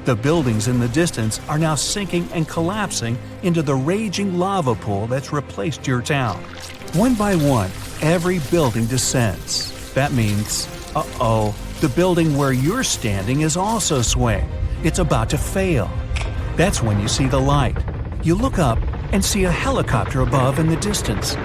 The buildings in the distance are now sinking and collapsing into the raging lava pool that's replaced your town. One by one, every building descends. That means, the building where you're standing is also swaying. It's about to fail. That's when you see the light. You look up and see a helicopter above in the distance.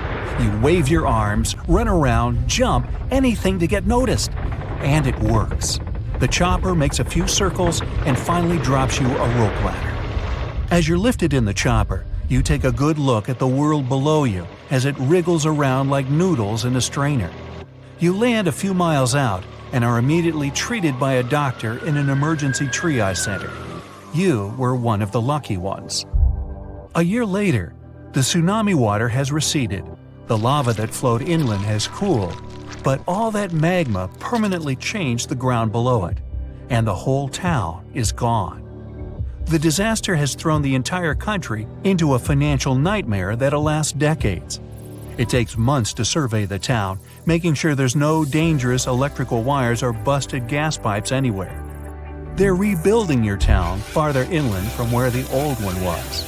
You wave your arms, run around, jump, anything to get noticed. And it works. The chopper makes a few circles and finally drops you a rope ladder. As you're lifted in the chopper, you take a good look at the world below you as it wriggles around like noodles in a strainer. You land a few miles out and are immediately treated by a doctor in an emergency triage center. You were one of the lucky ones. A year later, the tsunami water has receded. The lava that flowed inland has cooled, but all that magma permanently changed the ground below it, and the whole town is gone. The disaster has thrown the entire country into a financial nightmare that'll last decades. It takes months to survey the town, making sure there's no dangerous electrical wires or busted gas pipes anywhere. They're rebuilding your town farther inland from where the old one was.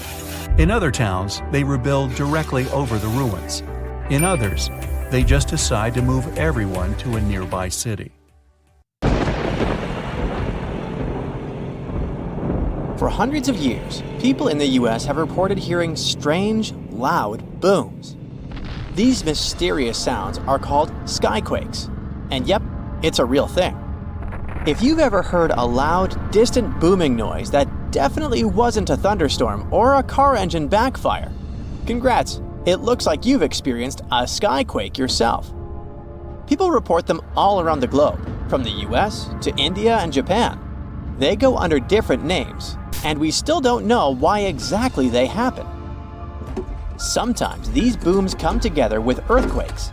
In other towns, they rebuild directly over the ruins. In others, they just decide to move everyone to a nearby city. For hundreds of years, people in the US have reported hearing strange, loud booms. These mysterious sounds are called skyquakes. And yep, it's a real thing. If you've ever heard a loud, distant booming noise that definitely wasn't a thunderstorm or a car engine backfire, congrats, it looks like you've experienced a skyquake yourself. People report them all around the globe, from the US to India and Japan. They go under different names, and we still don't know why exactly they happen. Sometimes these booms come together with earthquakes.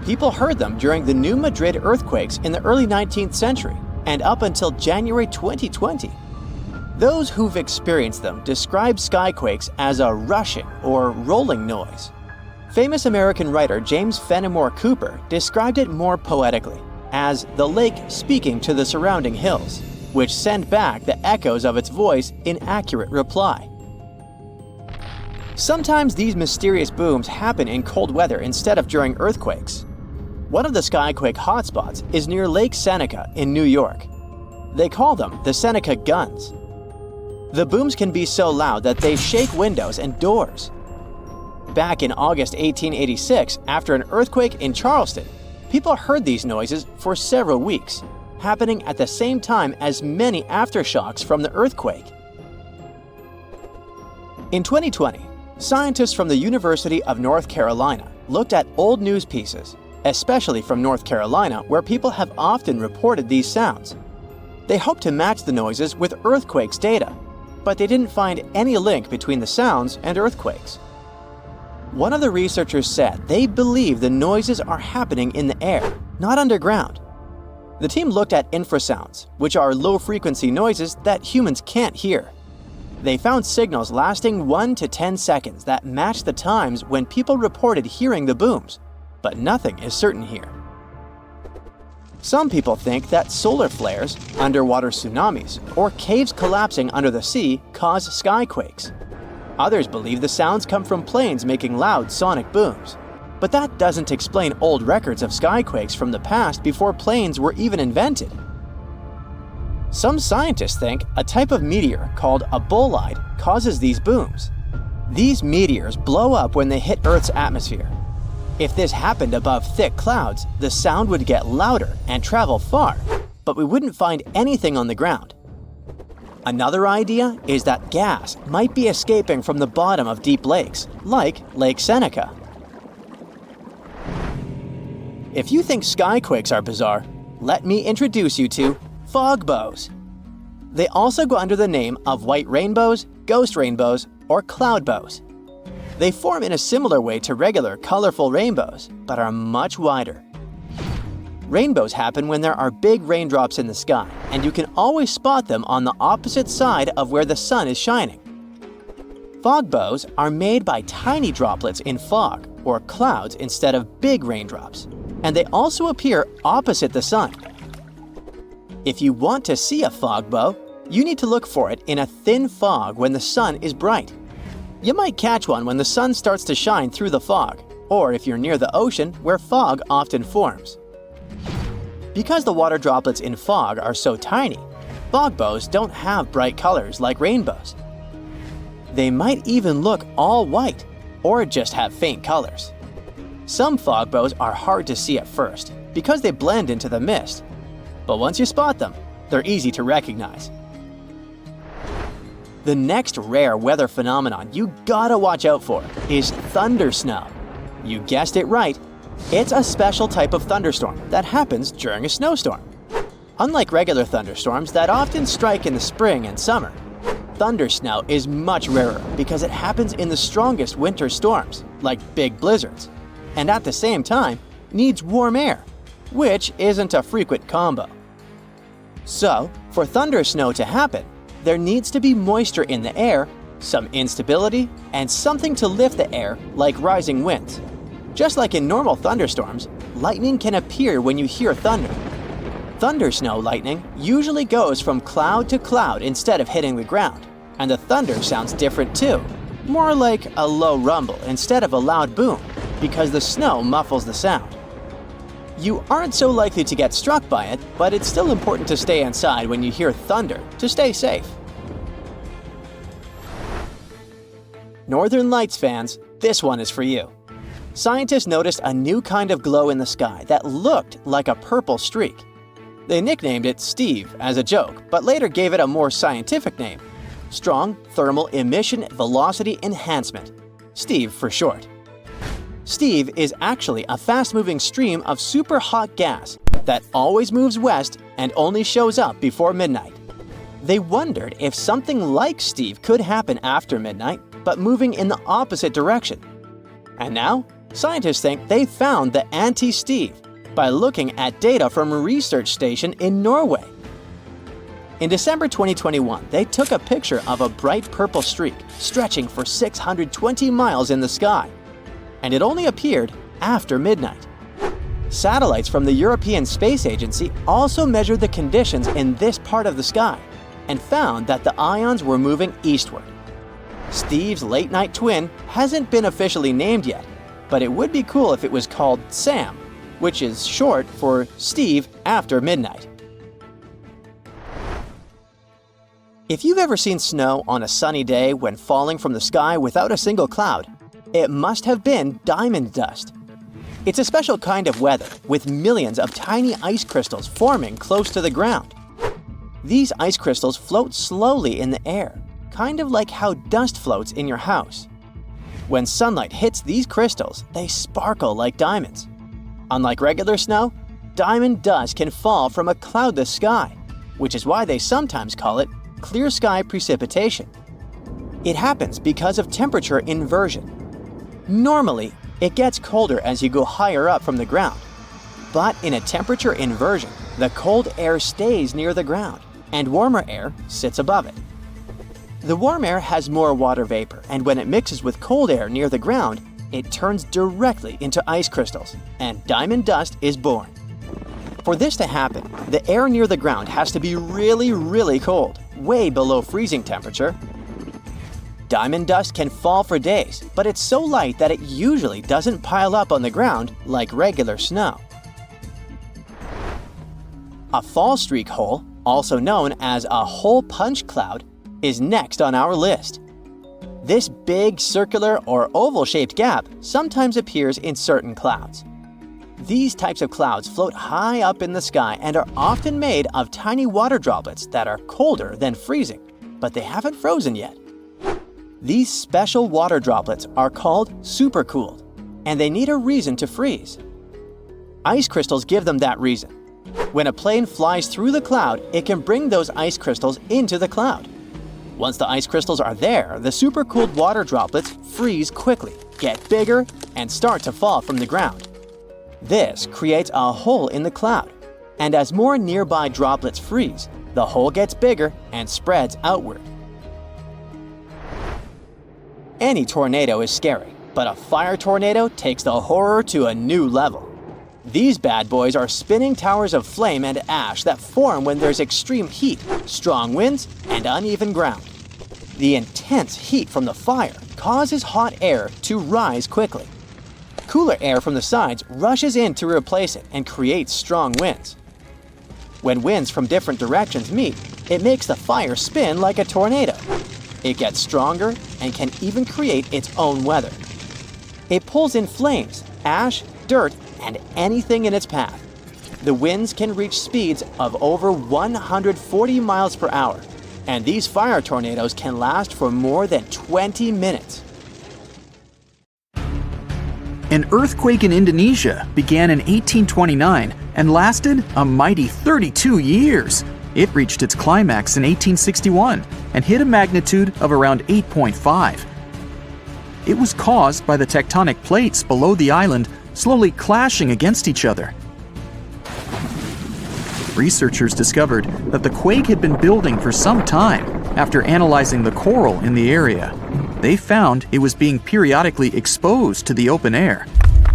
People heard them during the New Madrid earthquakes in the early 19th century and up until January 2020. Those who've experienced them describe skyquakes as a rushing or rolling noise. Famous American writer James Fenimore Cooper described it more poetically as the lake speaking to the surrounding hills, which send back the echoes of its voice in accurate reply. Sometimes these mysterious booms happen in cold weather instead of during earthquakes. One of the skyquake hotspots is near Lake Seneca in New York. They call them the Seneca Guns. The booms can be so loud that they shake windows and doors. Back in August 1886, after an earthquake in Charleston, people heard these noises for several weeks, happening at the same time as many aftershocks from the earthquake. In 2020, scientists from the University of North Carolina looked at old news pieces, especially from North Carolina, where people have often reported these sounds. They hoped to match the noises with earthquakes data, but they didn't find any link between the sounds and earthquakes. One of the researchers said they believe the noises are happening in the air, not underground. The team looked at infrasounds, which are low-frequency noises that humans can't hear. They found signals lasting 1 to 10 seconds that matched the times when people reported hearing the booms, but nothing is certain here. Some people think that solar flares, underwater tsunamis, or caves collapsing under the sea cause skyquakes. Others believe the sounds come from planes making loud sonic booms. But that doesn't explain old records of skyquakes from the past before planes were even invented. Some scientists think a type of meteor called a bolide causes these booms. These meteors blow up when they hit Earth's atmosphere. If this happened above thick clouds, the sound would get louder and travel far, but we wouldn't find anything on the ground. Another idea is that gas might be escaping from the bottom of deep lakes, like Lake Seneca. If you think skyquakes are bizarre, let me introduce you to fog bows. They also go under the name of white rainbows, ghost rainbows, or cloud bows. They form in a similar way to regular colorful rainbows, but are much wider. Rainbows happen when there are big raindrops in the sky, and you can always spot them on the opposite side of where the sun is shining. Fog bows are made by tiny droplets in fog or clouds instead of big raindrops, and they also appear opposite the sun. If you want to see a fog bow, you need to look for it in a thin fog when the sun is bright. You might catch one when the sun starts to shine through the fog, or if you're near the ocean where fog often forms. Because the water droplets in fog are so tiny, fog bows don't have bright colors like rainbows. They might even look all white, or just have faint colors. Some fog bows are hard to see at first because they blend into the mist, but once you spot them, they're easy to recognize. The next rare weather phenomenon you gotta watch out for is thunder snow. You guessed it right. It's a special type of thunderstorm that happens during a snowstorm. Unlike regular thunderstorms that often strike in the spring and summer, thunder snow is much rarer because it happens in the strongest winter storms, like big blizzards, and at the same time needs warm air, which isn't a frequent combo. So, for thunder snow to happen, there needs to be moisture in the air, some instability, and something to lift the air like rising winds. Just like in normal thunderstorms, lightning can appear when you hear thunder. Thunder snow lightning usually goes from cloud to cloud instead of hitting the ground, and the thunder sounds different too, more like a low rumble instead of a loud boom, because the snow muffles the sound. You aren't so likely to get struck by it, but it's still important to stay inside when you hear thunder to stay safe. Northern Lights fans, this one is for you. Scientists noticed a new kind of glow in the sky that looked like a purple streak. They nicknamed it Steve as a joke, but later gave it a more scientific name: Strong Thermal Emission Velocity Enhancement, Steve for short. Steve is actually a fast-moving stream of super hot gas that always moves west and only shows up before midnight. They wondered if something like Steve could happen after midnight, but moving in the opposite direction. And now, scientists think they found the anti-Steve by looking at data from a research station in Norway. In December 2021, they took a picture of a bright purple streak stretching for 620 miles in the sky, and it only appeared after midnight. Satellites from the European Space Agency also measured the conditions in this part of the sky and found that the ions were moving eastward. Steve's late-night twin hasn't been officially named yet, but it would be cool if it was called SAM, which is short for Steve after midnight. If you've ever seen snow on a sunny day when falling from the sky without a single cloud, it must have been diamond dust. It's a special kind of weather with millions of tiny ice crystals forming close to the ground. These ice crystals float slowly in the air, kind of like how dust floats in your house. When sunlight hits these crystals, they sparkle like diamonds. Unlike regular snow, diamond dust can fall from a cloudless sky, which is why they sometimes call it clear sky precipitation. It happens because of temperature inversion. Normally, it gets colder as you go higher up from the ground. But in a temperature inversion, the cold air stays near the ground, and warmer air sits above it. The warm air has more water vapor, and when it mixes with cold air near the ground, it turns directly into ice crystals, and diamond dust is born. For this to happen, the air near the ground has to be really, really cold, way below freezing temperature. Diamond dust can fall for days, but it's so light that it usually doesn't pile up on the ground like regular snow. A fall streak hole, also known as a hole punch cloud, is next on our list. This big circular or oval-shaped gap sometimes appears in certain clouds. These types of clouds float high up in the sky and are often made of tiny water droplets that are colder than freezing, but they haven't frozen yet. These special water droplets are called supercooled, and they need a reason to freeze. Ice crystals give them that reason. When a plane flies through the cloud, it can bring those ice crystals into the cloud. Once the ice crystals are there, the supercooled water droplets freeze quickly, get bigger, and start to fall from the ground. This creates a hole in the cloud, and as more nearby droplets freeze, the hole gets bigger and spreads outward. Any tornado is scary, but a fire tornado takes the horror to a new level. These bad boys are spinning towers of flame and ash that form when there's extreme heat, strong winds, and uneven ground. The intense heat from the fire causes hot air to rise quickly. Cooler air from the sides rushes in to replace it and creates strong winds. When winds from different directions meet, it makes the fire spin like a tornado. It gets stronger and can even create its own weather. It pulls in flames, ash, dirt, and anything in its path. The winds can reach speeds of over 140 miles per hour, and these fire tornadoes can last for more than 20 minutes. An earthquake in Indonesia began in 1829 and lasted a mighty 32 years. It reached its climax in 1861 and hit a magnitude of around 8.5. It was caused by the tectonic plates below the island slowly clashing against each other. Researchers discovered that the quake had been building for some time after analyzing the coral in the area. They found it was being periodically exposed to the open air.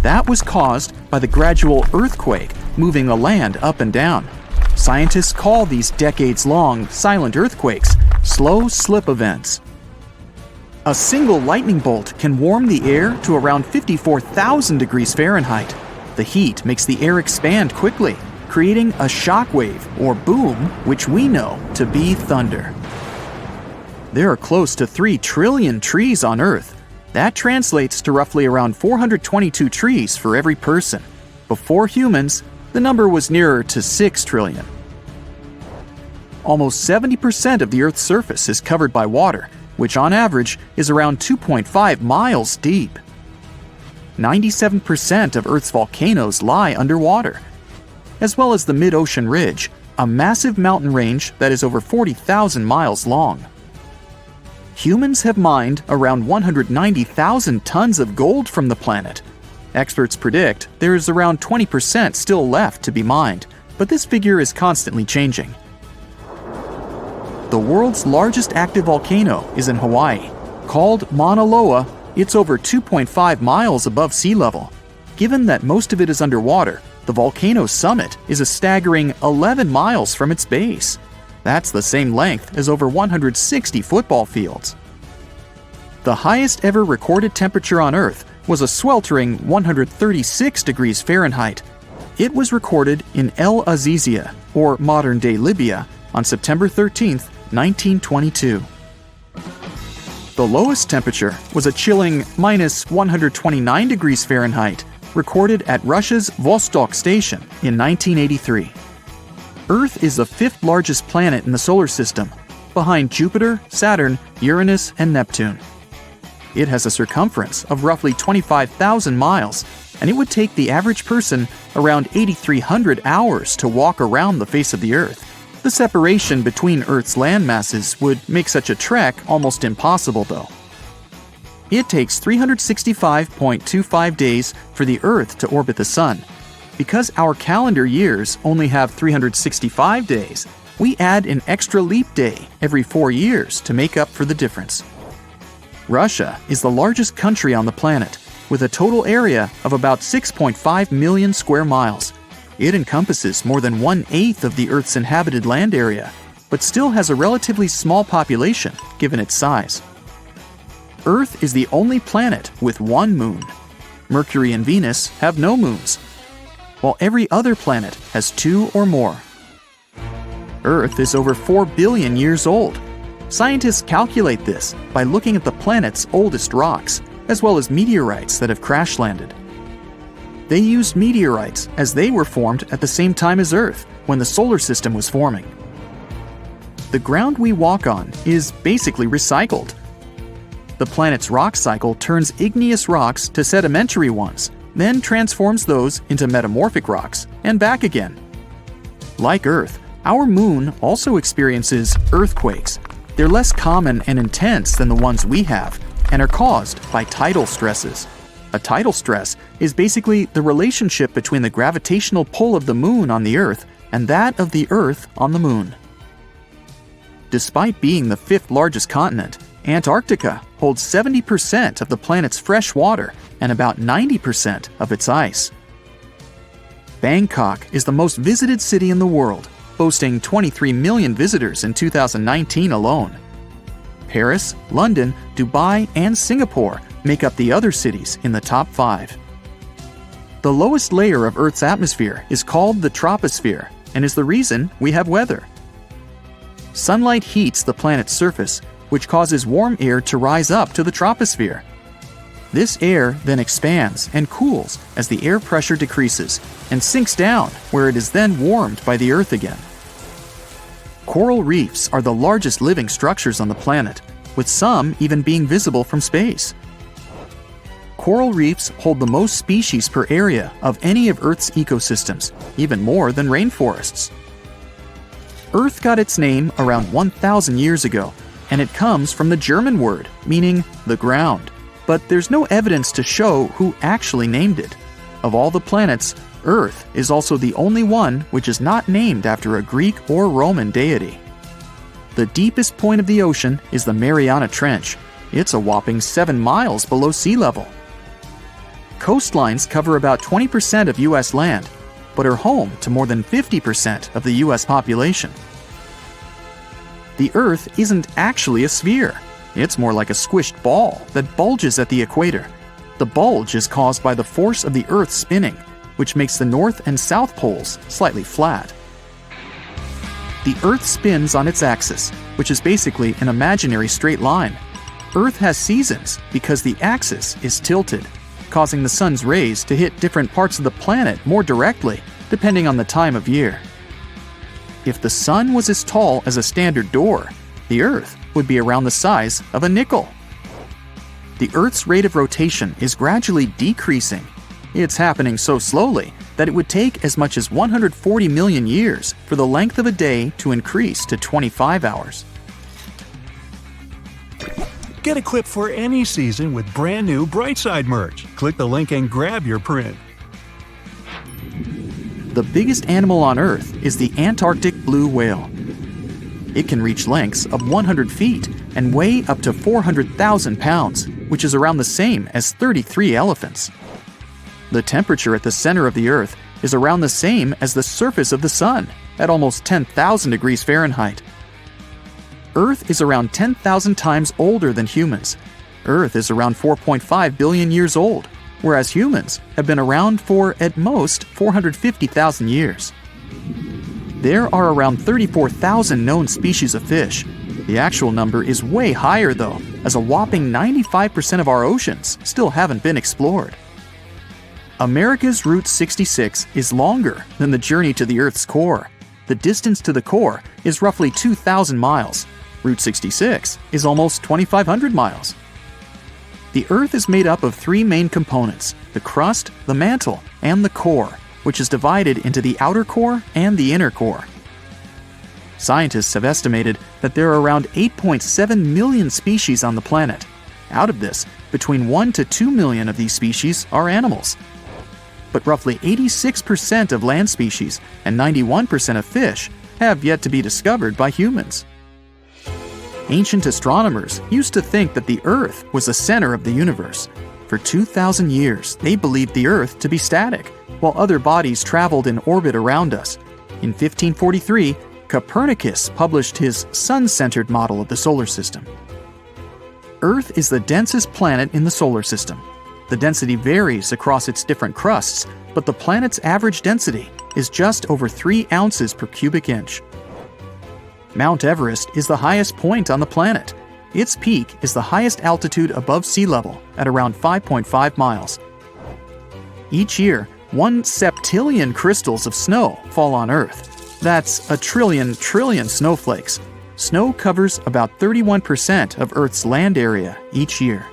That was caused by the gradual earthquake moving the land up and down. Scientists call these decades-long silent earthquakes slow slip events. A single lightning bolt can warm the air to around 54,000 degrees Fahrenheit. The heat makes the air expand quickly, creating a shock wave or boom, which we know to be thunder. There are close to 3 trillion trees on Earth. That translates to roughly around 422 trees for every person. Before humans, the number was nearer to 6 trillion. Almost 70% of the Earth's surface is covered by water, which on average is around 2.5 miles deep. 97% of Earth's volcanoes lie underwater, as well as the mid-ocean ridge, a massive mountain range that is over 40,000 miles long. Humans have mined around 190,000 tons of gold from the planet. Experts predict there is around 20% still left to be mined, but this figure is constantly changing. The world's largest active volcano is in Hawaii. Called Mauna Loa, it's over 2.5 miles above sea level. Given that most of it is underwater, the volcano's summit is a staggering 11 miles from its base. That's the same length as over 160 football fields. The highest ever recorded temperature on Earth was a sweltering 136 degrees Fahrenheit. It was recorded in El Azizia, or modern-day Libya, on September 13, 1922. The lowest temperature was a chilling minus 129 degrees Fahrenheit, recorded at Russia's Vostok station in 1983. Earth is the 5th largest planet in the solar system, behind Jupiter, Saturn, Uranus, and Neptune. It has a circumference of roughly 25,000 miles, and it would take the average person around 8,300 hours to walk around the face of the Earth. The separation between Earth's land masses would make such a trek almost impossible, though. It takes 365.25 days for the Earth to orbit the Sun. Because our calendar years only have 365 days, we add an extra leap day every 4 years to make up for the difference. Russia is the largest country on the planet, with a total area of about 6.5 million square miles. It encompasses more than 1/8 of the Earth's inhabited land area, but still has a relatively small population given its size. Earth is the only planet with one moon. Mercury and Venus have no moons, while every other planet has 2 or more. Earth is over 4 billion years old. Scientists calculate this by looking at the planet's oldest rocks, as well as meteorites that have crash-landed. They used meteorites as they were formed at the same time as Earth, when the solar system was forming. The ground we walk on is basically recycled. The planet's rock cycle turns igneous rocks to sedimentary ones, then transforms those into metamorphic rocks, and back again. Like Earth, our moon also experiences earthquakes. They're less common and intense than the ones we have, and are caused by tidal stresses. A tidal stress is basically the relationship between the gravitational pull of the moon on the Earth and that of the Earth on the moon. Despite being the 5th largest continent, Antarctica holds 70% of the planet's fresh water and about 90% of its ice. Bangkok is the most visited city in the world, boasting 23 million visitors in 2019 alone. Paris, London, Dubai, and Singapore make up the other cities in the top 5. The lowest layer of Earth's atmosphere is called the troposphere and is the reason we have weather. Sunlight heats the planet's surface, which causes warm air to rise up to the troposphere. This air then expands and cools as the air pressure decreases and sinks down, where it is then warmed by the Earth again. Coral reefs are the largest living structures on the planet, with some even being visible from space. Coral reefs hold the most species per area of any of Earth's ecosystems, even more than rainforests. Earth got its name around 1,000 years ago, and it comes from the German word meaning the ground, but there's no evidence to show who actually named it. Of all the planets, Earth is also the only one which is not named after a Greek or Roman deity. The deepest point of the ocean is the Mariana Trench. It's a whopping 7 miles below sea level. Coastlines cover about 20% of U.S. land, but are home to more than 50% of the U.S. population. The Earth isn't actually a sphere. It's more like a squished ball that bulges at the equator. The bulge is caused by the force of the Earth spinning, which makes the north and south poles slightly flat. The Earth spins on its axis, which is basically an imaginary straight line. Earth has seasons because the axis is tilted, causing the sun's rays to hit different parts of the planet more directly, depending on the time of year. If the sun was as tall as a standard door, the Earth would be around the size of a nickel. The Earth's rate of rotation is gradually decreasing. It's happening so slowly that it would take as much as 140 million years for the length of a day to increase to 25 hours. Get equipped for any season with brand new Brightside merch. Click the link and grab your print. The biggest animal on Earth is the Antarctic blue whale. It can reach lengths of 100 feet and weigh up to 400,000 pounds, which is around the same as 33 elephants. The temperature at the center of the Earth is around the same as the surface of the Sun, at almost 10,000 degrees Fahrenheit. Earth is around 10,000 times older than humans. Earth is around 4.5 billion years old, whereas humans have been around for, at most, 450,000 years. There are around 34,000 known species of fish. The actual number is way higher though, as a whopping 95% of our oceans still haven't been explored. America's Route 66 is longer than the journey to the Earth's core. The distance to the core is roughly 2,000 miles. Route 66 is almost 2,500 miles. The Earth is made up of 3 main components: the crust, the mantle, and the core, which is divided into the outer core and the inner core. Scientists have estimated that there are around 8.7 million species on the planet. Out of this, between 1 to 2 million of these species are animals. But roughly 86% of land species and 91% of fish have yet to be discovered by humans. Ancient astronomers used to think that the Earth was the center of the universe. For 2,000 years, they believed the Earth to be static, while other bodies traveled in orbit around us. In 1543, Copernicus published his sun-centered model of the solar system. Earth is the densest planet in the solar system. The density varies across its different crusts, but the planet's average density is just over 3 ounces per cubic inch. Mount Everest is the highest point on the planet. Its peak is the highest altitude above sea level at around 5.5 miles. Each year, 1 septillion crystals of snow fall on Earth. That's a trillion snowflakes. Snow covers about 31% of Earth's land area each year.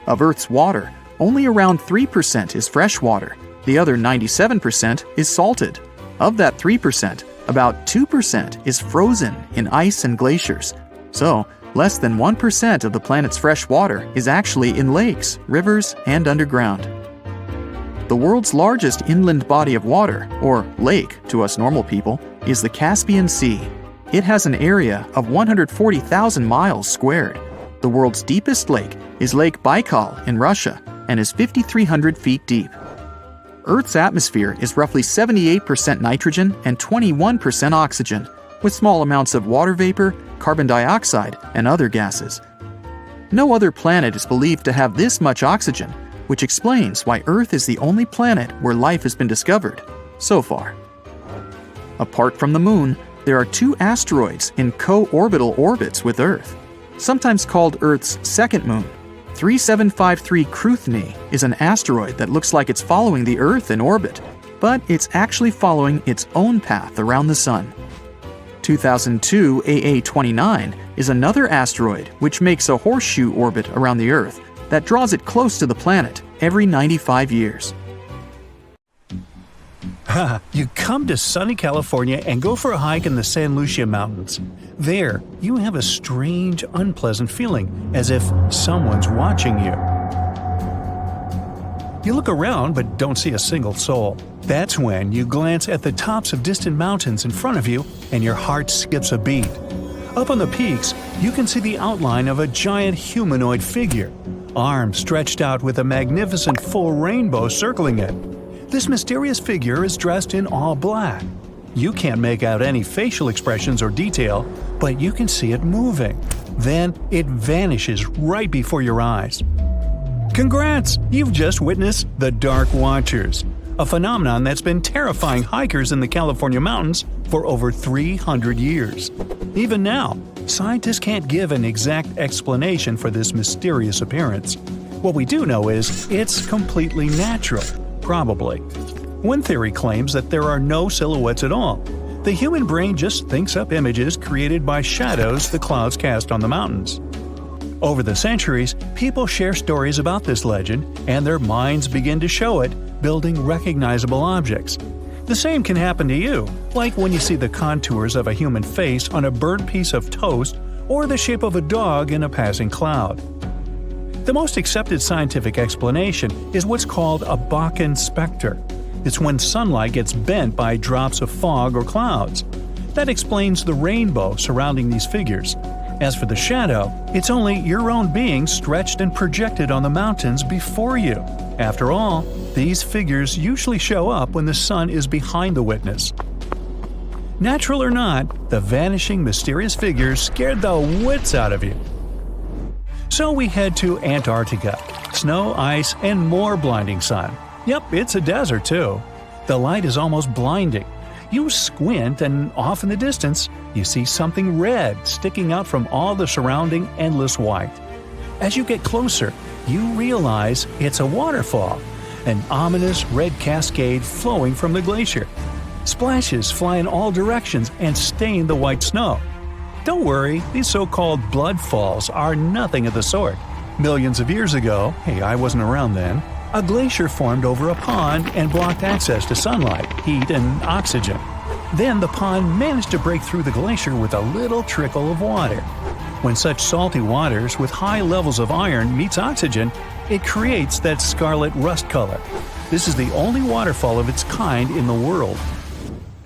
Of Earth's water, only around 3% is fresh water. The other 97% is salted. Of that 3%, about 2% is frozen in ice and glaciers. So, Less than 1% of the planet's fresh water is actually in lakes, rivers, and underground. The world's largest inland body of water, or lake to us normal people, is the Caspian Sea. It has an area of 140,000 miles squared. The world's deepest lake is Lake Baikal in Russia and is 5,300 feet deep. Earth's atmosphere is roughly 78% nitrogen and 21% oxygen, with small amounts of water vapor, carbon dioxide, and other gases. No other planet is believed to have this much oxygen, which explains why Earth is the only planet where life has been discovered so far. Apart from the Moon, there are 2 asteroids in co-orbital orbits with Earth, sometimes called Earth's second moon. 3753 Cruithne is an asteroid that looks like it's following the Earth in orbit, but it's actually following its own path around the Sun. 2002 AA29 is another asteroid which makes a horseshoe orbit around the Earth that draws it close to the planet every 95 years. You come to sunny California and go for a hike in the San Lucia Mountains. There, you have a strange, unpleasant feeling, as if someone's watching you. You look around but don't see a single soul. That's when you glance at the tops of distant mountains in front of you and your heart skips a beat. Up on the peaks, you can see the outline of a giant humanoid figure, arms stretched out with a magnificent full rainbow circling it. This mysterious figure is dressed in all black. You can't make out any facial expressions or detail, but you can see it moving. Then it vanishes right before your eyes. Congrats! You've just witnessed the Dark Watchers, a phenomenon that's been terrifying hikers in the California mountains for over 300 years. Even now, scientists can't give an exact explanation for this mysterious appearance. What we do know is it's completely natural. Probably. One theory claims that there are no silhouettes at all. The human brain just thinks up images created by shadows the clouds cast on the mountains. Over the centuries, people share stories about this legend, and their minds begin to show it, building recognizable objects. The same can happen to you, like when you see the contours of a human face on a burnt piece of toast or the shape of a dog in a passing cloud. The most accepted scientific explanation is what's called a Bakken specter. It's when sunlight gets bent by drops of fog or clouds. That explains the rainbow surrounding these figures. As for the shadow, it's only your own being stretched and projected on the mountains before you. After all, these figures usually show up when the sun is behind the witness. Natural or not, the vanishing mysterious figures scared the wits out of you. So we head to Antarctica. Snow, ice, and more blinding sun. Yep, it's a desert too. The light is almost blinding. You squint and off in the distance, you see something red sticking out from all the surrounding endless white. As you get closer, you realize it's a waterfall, an ominous red cascade flowing from the glacier. Splashes fly in all directions and stain the white snow. Don't worry, these so-called blood falls are nothing of the sort. Millions of years ago, hey, I wasn't around then, a glacier formed over a pond and blocked access to sunlight, heat, and oxygen. Then the pond managed to break through the glacier with a little trickle of water. When such salty waters with high levels of iron meets oxygen, it creates that scarlet rust color. This is the only waterfall of its kind in the world.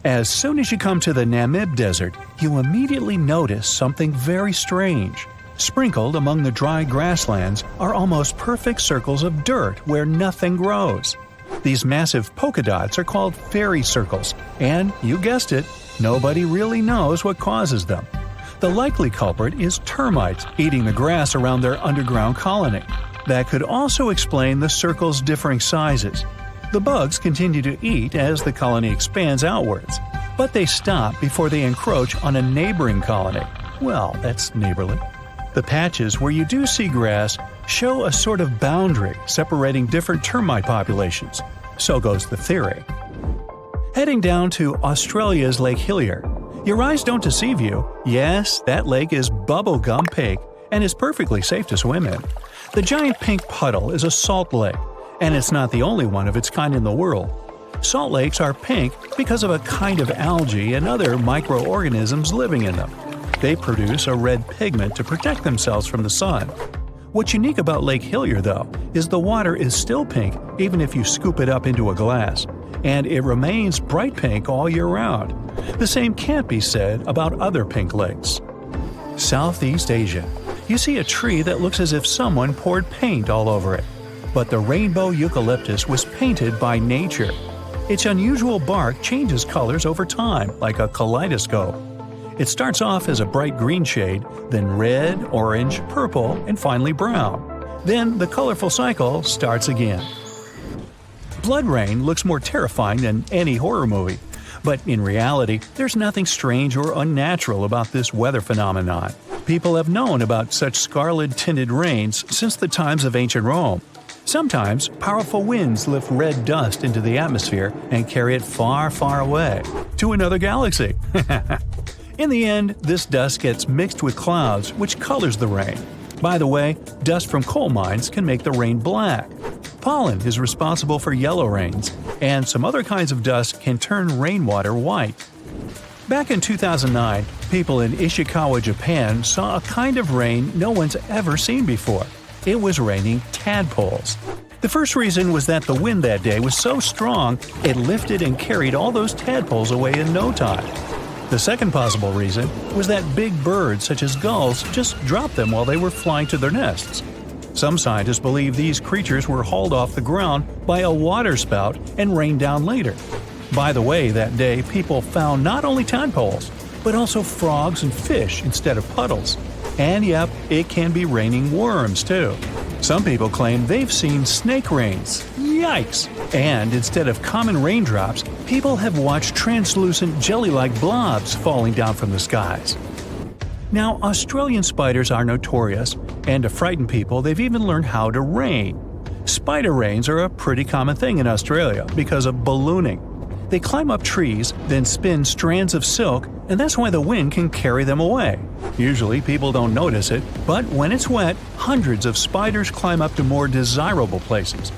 As soon as you come to the Namib Desert, you immediately notice something very strange. Sprinkled among the dry grasslands are almost perfect circles of dirt where nothing grows. These massive polka dots are called fairy circles, and, you guessed it, nobody really knows what causes them. The likely culprit is termites eating the grass around their underground colony. That could also explain the circles' differing sizes. The bugs continue to eat as the colony expands outwards, but they stop before they encroach on a neighboring colony. Well, that's neighborly. The patches where you do see grass show a sort of boundary separating different termite populations. So goes the theory. Heading down to Australia's Lake Hillier. Your eyes don't deceive you. Yes, that lake is bubblegum pink and is perfectly safe to swim in. The giant pink puddle is a salt lake, and it's not the only one of its kind in the world. Salt lakes are pink because of a kind of algae and other microorganisms living in them. They produce a red pigment to protect themselves from the sun. What's unique about Lake Hillier, though, is the water is still pink even if you scoop it up into a glass, and it remains bright pink all year round. The same can't be said about other pink lakes. Southeast Asia. You see a tree that looks as if someone poured paint all over it. But the rainbow eucalyptus was painted by nature. Its unusual bark changes colors over time, like a kaleidoscope. It starts off as a bright green shade, then red, orange, purple, and finally brown. Then the colorful cycle starts again. Blood rain looks more terrifying than any horror movie. But in reality, there's nothing strange or unnatural about this weather phenomenon. People have known about such scarlet-tinted rains since the times of ancient Rome. Sometimes, powerful winds lift red dust into the atmosphere and carry it far, far away, to another galaxy. In the end, this dust gets mixed with clouds, which colors the rain. By the way, dust from coal mines can make the rain black. Pollen is responsible for yellow rains, and some other kinds of dust can turn rainwater white. Back in 2009, people in Ishikawa, Japan saw a kind of rain no one's ever seen before. It was raining tadpoles. The first reason was that the wind that day was so strong, it lifted and carried all those tadpoles away in no time. The second possible reason was that big birds such as gulls just dropped them while they were flying to their nests. Some scientists believe these creatures were hauled off the ground by a waterspout and rained down later. By the way, that day people found not only tadpoles, but also frogs and fish instead of puddles. And yep, it can be raining worms too. Some people claim they've seen snake rains. Yikes! And instead of common raindrops, people have watched translucent jelly-like blobs falling down from the skies. Now, Australian spiders are notorious, and to frighten people, they've even learned how to rain. Spider rains are a pretty common thing in Australia because of ballooning. They climb up trees, then spin strands of silk, and that's why the wind can carry them away. Usually people don't notice it, but when it's wet, hundreds of spiders climb up to more desirable places.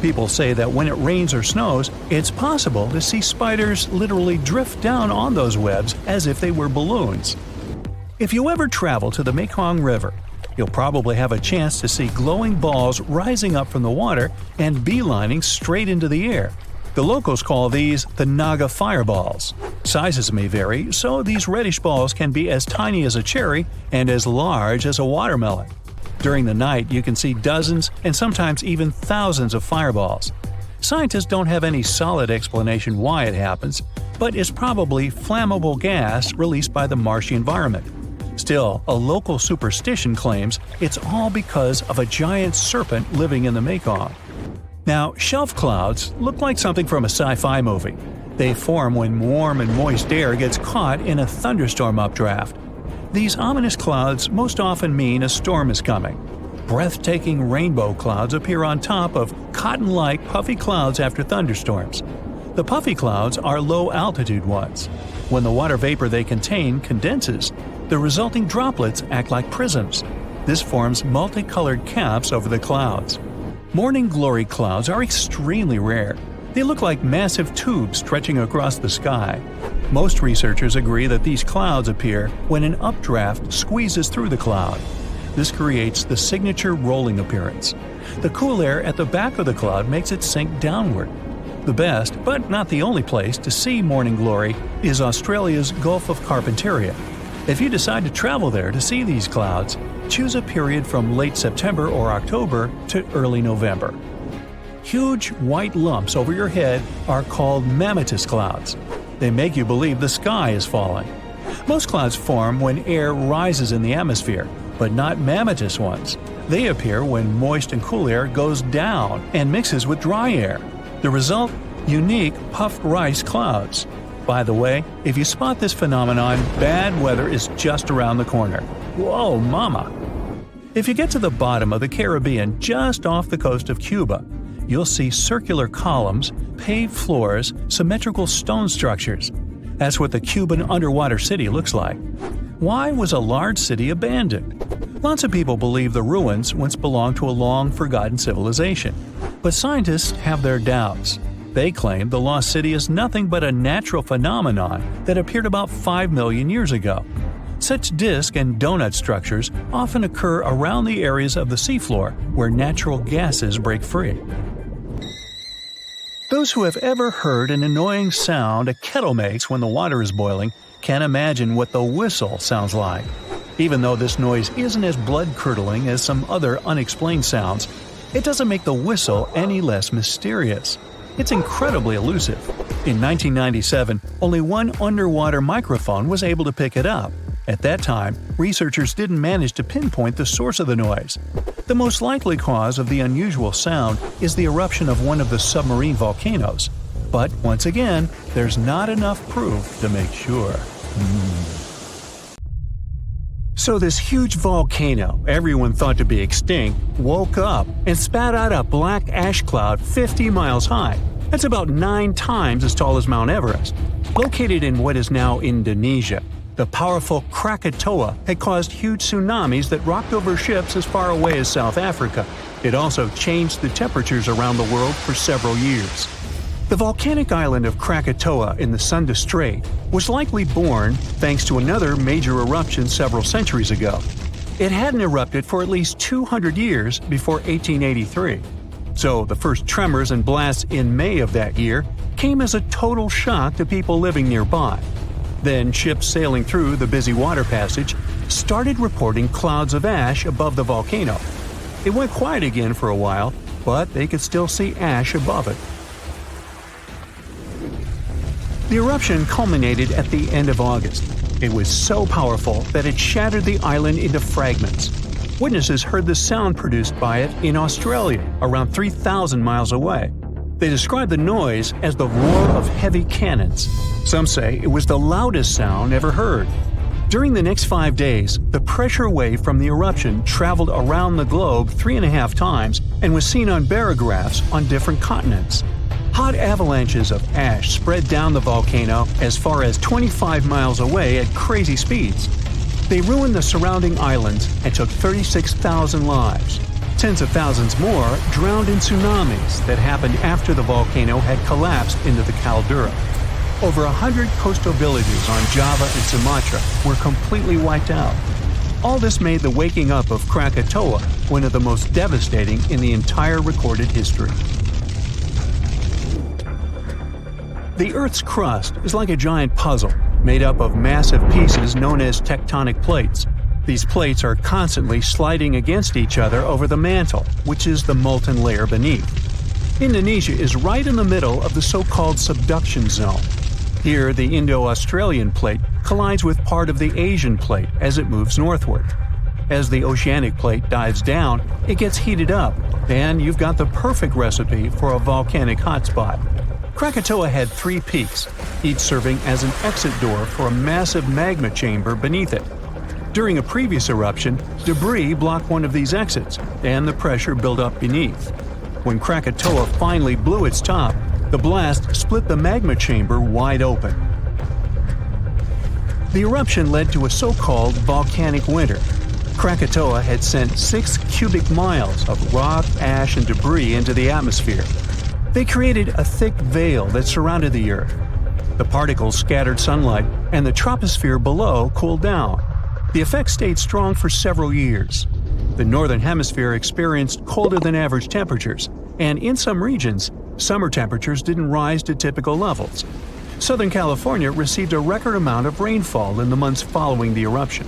People say that when it rains or snows, it's possible to see spiders literally drift down on those webs as if they were balloons. If you ever travel to the Mekong River, you'll probably have a chance to see glowing balls rising up from the water and beelining straight into the air. The locals call these the Naga fireballs. Sizes may vary, so these reddish balls can be as tiny as a cherry and as large as a watermelon. During the night, you can see dozens and sometimes even thousands of fireballs. Scientists don't have any solid explanation why it happens, but it's probably flammable gas released by the marshy environment. Still, a local superstition claims it's all because of a giant serpent living in the Mekong. Now, shelf clouds look like something from a sci-fi movie. They form when warm and moist air gets caught in a thunderstorm updraft. These ominous clouds most often mean a storm is coming. Breathtaking rainbow clouds appear on top of cotton-like puffy clouds after thunderstorms. The puffy clouds are low-altitude ones. When the water vapor they contain condenses, the resulting droplets act like prisms. This forms multicolored caps over the clouds. Morning glory clouds are extremely rare. They look like massive tubes stretching across the sky. Most researchers agree that these clouds appear when an updraft squeezes through the cloud. This creates the signature rolling appearance. The cool air at the back of the cloud makes it sink downward. The best, but not the only place to see morning glory is Australia's Gulf of Carpentaria. If you decide to travel there to see these clouds, choose a period from late September or October to early November. Huge white lumps over your head are called mammatus clouds. They make you believe the sky is falling. Most clouds form when air rises in the atmosphere, but not mammatus ones. They appear when moist and cool air goes down and mixes with dry air. The result? Unique puffed rice clouds. By the way, if you spot this phenomenon, bad weather is just around the corner. Whoa, mama! If you get to the bottom of the Caribbean just off the coast of Cuba, you'll see circular columns, paved floors, symmetrical stone structures. That's what the Cuban underwater city looks like. Why was a large city abandoned? Lots of people believe the ruins once belonged to a long-forgotten civilization. But scientists have their doubts. They claim the lost city is nothing but a natural phenomenon that appeared about 5 million years ago. Such disk and donut structures often occur around the areas of the seafloor where natural gases break free. Those who have ever heard an annoying sound a kettle makes when the water is boiling can imagine what the whistle sounds like. Even though this noise isn't as blood-curdling as some other unexplained sounds, it doesn't make the whistle any less mysterious. It's incredibly elusive. In 1997, only one underwater microphone was able to pick it up. At that time, researchers didn't manage to pinpoint the source of the noise. The most likely cause of the unusual sound is the eruption of one of the submarine volcanoes. But once again, there's not enough proof to make sure. So this huge volcano, everyone thought to be extinct, woke up and spat out a black ash cloud 50 miles high. That's about 9 times as tall as Mount Everest. Located in what is now Indonesia, the powerful Krakatoa had caused huge tsunamis that rocked over ships as far away as South Africa. It also changed the temperatures around the world for several years. The volcanic island of Krakatoa in the Sunda Strait was likely born thanks to another major eruption several centuries ago. It hadn't erupted for at least 200 years before 1883. So the first tremors and blasts in May of that year came as a total shock to people living nearby. Then ships sailing through the busy water passage started reporting clouds of ash above the volcano. It went quiet again for a while, but they could still see ash above it. The eruption culminated at the end of August. It was so powerful that it shattered the island into fragments. Witnesses heard the sound produced by it in Australia, around 3,000 miles away. They described the noise as the roar of heavy cannons. Some say it was the loudest sound ever heard. During the next 5 days, the pressure wave from the eruption traveled around the globe 3.5 times and was seen on barographs on different continents. Hot avalanches of ash spread down the volcano as far as 25 miles away at crazy speeds. They ruined the surrounding islands and took 36,000 lives. Tens of thousands more drowned in tsunamis that happened after the volcano had collapsed into the caldera. Over 100 coastal villages on Java and Sumatra were completely wiped out. All this made the waking up of Krakatoa one of the most devastating in the entire recorded history. The Earth's crust is like a giant puzzle, made up of massive pieces known as tectonic plates. These plates are constantly sliding against each other over the mantle, which is the molten layer beneath. Indonesia is right in the middle of the so-called subduction zone. Here, the Indo-Australian plate collides with part of the Asian plate as it moves northward. As the oceanic plate dives down, it gets heated up, and you've got the perfect recipe for a volcanic hotspot. Krakatoa had 3 peaks, each serving as an exit door for a massive magma chamber beneath it. During a previous eruption, debris blocked one of these exits, and the pressure built up beneath. When Krakatoa finally blew its top, the blast split the magma chamber wide open. The eruption led to a so-called volcanic winter. Krakatoa had sent 6 cubic miles of rock, ash, and debris into the atmosphere. They created a thick veil that surrounded the Earth. The particles scattered sunlight, and the troposphere below cooled down. The effect stayed strong for several years. The northern hemisphere experienced colder than average temperatures, and in some regions, summer temperatures didn't rise to typical levels. Southern California received a record amount of rainfall in the months following the eruption.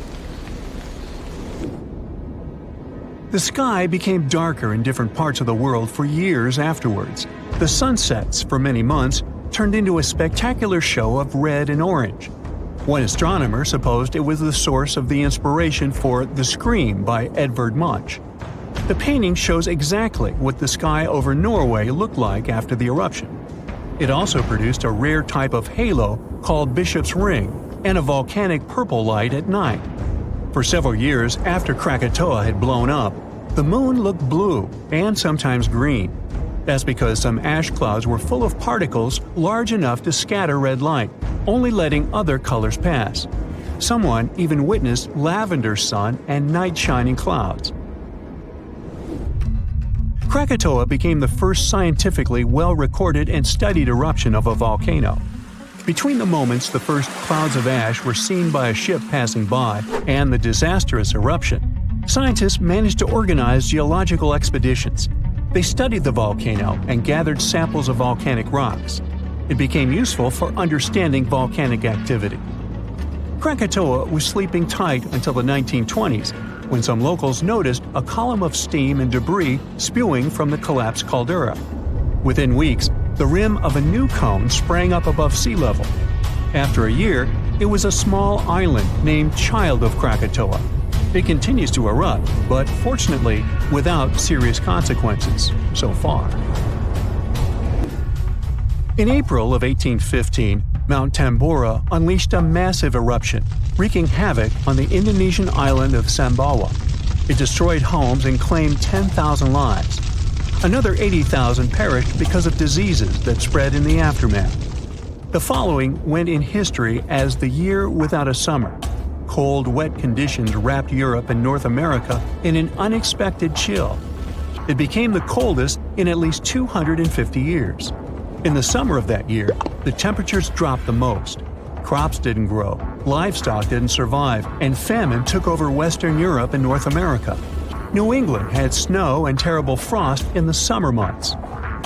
The sky became darker in different parts of the world for years afterwards. The sunsets, for many months, turned into a spectacular show of red and orange. One astronomer supposed it was the source of the inspiration for The Scream by Edvard Munch. The painting shows exactly what the sky over Norway looked like after the eruption. It also produced a rare type of halo called Bishop's Ring and a volcanic purple light at night. For several years after Krakatoa had blown up, the moon looked blue and sometimes green. That's because some ash clouds were full of particles large enough to scatter red light, only letting other colors pass. Someone even witnessed lavender sun and night-shining clouds. Krakatoa became the first scientifically well-recorded and studied eruption of a volcano. Between the moments the first clouds of ash were seen by a ship passing by and the disastrous eruption, scientists managed to organize geological expeditions. They studied the volcano and gathered samples of volcanic rocks. It became useful for understanding volcanic activity. Krakatoa was sleeping tight until the 1920s, when some locals noticed a column of steam and debris spewing from the collapsed caldera. Within weeks, the rim of a new cone sprang up above sea level. After a year, it was a small island named Child of Krakatoa. It continues to erupt, but fortunately without serious consequences so far. In April of 1815, Mount Tambora unleashed a massive eruption, wreaking havoc on the Indonesian island of Sumbawa. It destroyed homes and claimed 10,000 lives. Another 80,000 perished because of diseases that spread in the aftermath. The following went in history as the year without a summer. Cold, wet conditions wrapped Europe and North America in an unexpected chill. It became the coldest in at least 250 years. In the summer of that year, the temperatures dropped the most. Crops didn't grow, livestock didn't survive, and famine took over Western Europe and North America. New England had snow and terrible frost in the summer months.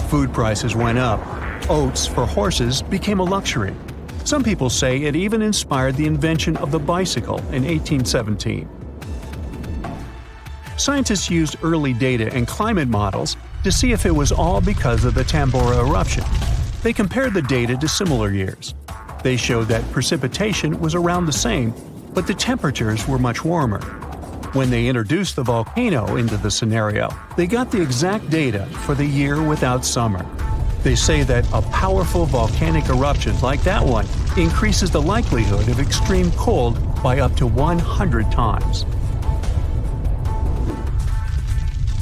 Food prices went up. Oats for horses became a luxury. Some people say it even inspired the invention of the bicycle in 1817. Scientists used early data and climate models to see if it was all because of the Tambora eruption. They compared the data to similar years. They showed that precipitation was around the same, but the temperatures were much warmer. When they introduced the volcano into the scenario, they got the exact data for the year without summer. They say that a powerful volcanic eruption like that one increases the likelihood of extreme cold by up to 100 times.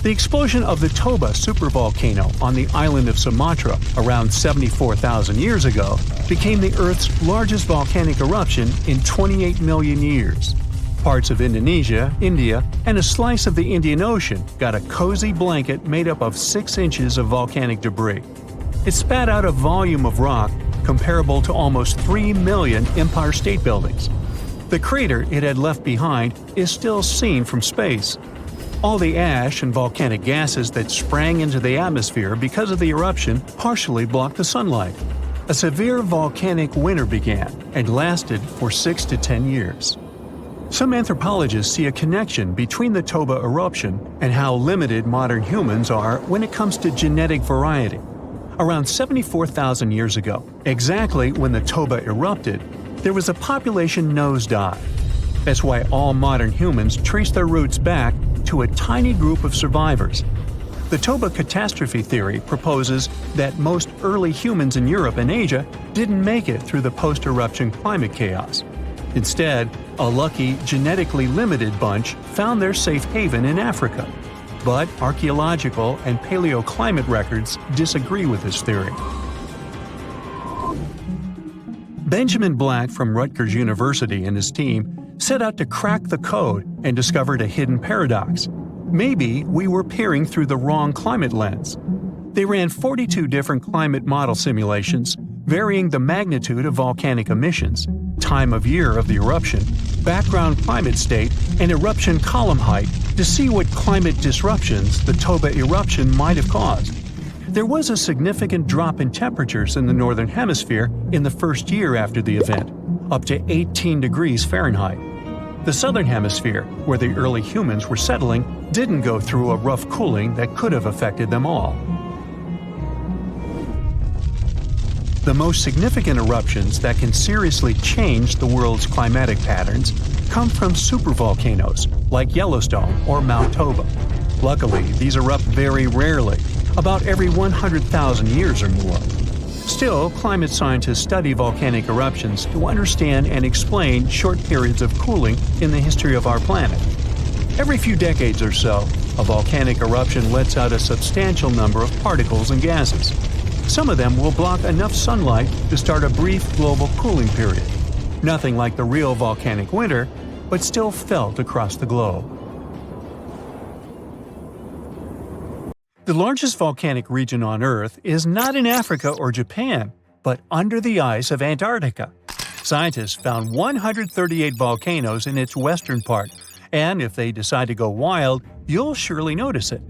The explosion of the Toba supervolcano on the island of Sumatra around 74,000 years ago became the Earth's largest volcanic eruption in 28 million years. Parts of Indonesia, India, and a slice of the Indian Ocean got a cozy blanket made up of 6 inches of volcanic debris. It spat out a volume of rock comparable to almost 3 million Empire State Buildings. The crater it had left behind is still seen from space. All the ash and volcanic gases that sprang into the atmosphere because of the eruption partially blocked the sunlight. A severe volcanic winter began and lasted for 6 to 10 years. Some anthropologists see a connection between the Toba eruption and how limited modern humans are when it comes to genetic variety. Around 74,000 years ago, exactly when the Toba erupted, there was a population nosedive. That's why all modern humans trace their roots back to a tiny group of survivors. The Toba catastrophe theory proposes that most early humans in Europe and Asia didn't make it through the post-eruption climate chaos. Instead, a lucky, genetically limited bunch found their safe haven in Africa. But archaeological and paleoclimate records disagree with this theory. Benjamin Black from Rutgers University and his team set out to crack the code and discovered a hidden paradox. Maybe we were peering through the wrong climate lens. They ran 42 different climate model simulations, varying the magnitude of volcanic emissions, time of year of the eruption, background climate state, and eruption column height to see what climate disruptions the Toba eruption might have caused. There was a significant drop in temperatures in the northern hemisphere in the first year after the event, up to 18 degrees Fahrenheit. The southern hemisphere, where the early humans were settling, didn't go through a rough cooling that could have affected them all. The most significant eruptions that can seriously change the world's climatic patterns come from supervolcanoes like Yellowstone or Mount Toba. Luckily, these erupt very rarely, about every 100,000 years or more. Still, climate scientists study volcanic eruptions to understand and explain short periods of cooling in the history of our planet. Every few decades or so, a volcanic eruption lets out a substantial number of particles and gases. Some of them will block enough sunlight to start a brief global cooling period. Nothing like the real volcanic winter, but still felt across the globe. The largest volcanic region on Earth is not in Africa or Japan. but under the ice of Antarctica. Scientists found 138 volcanoes in its western part, and if they decide to go wild, you'll surely notice it.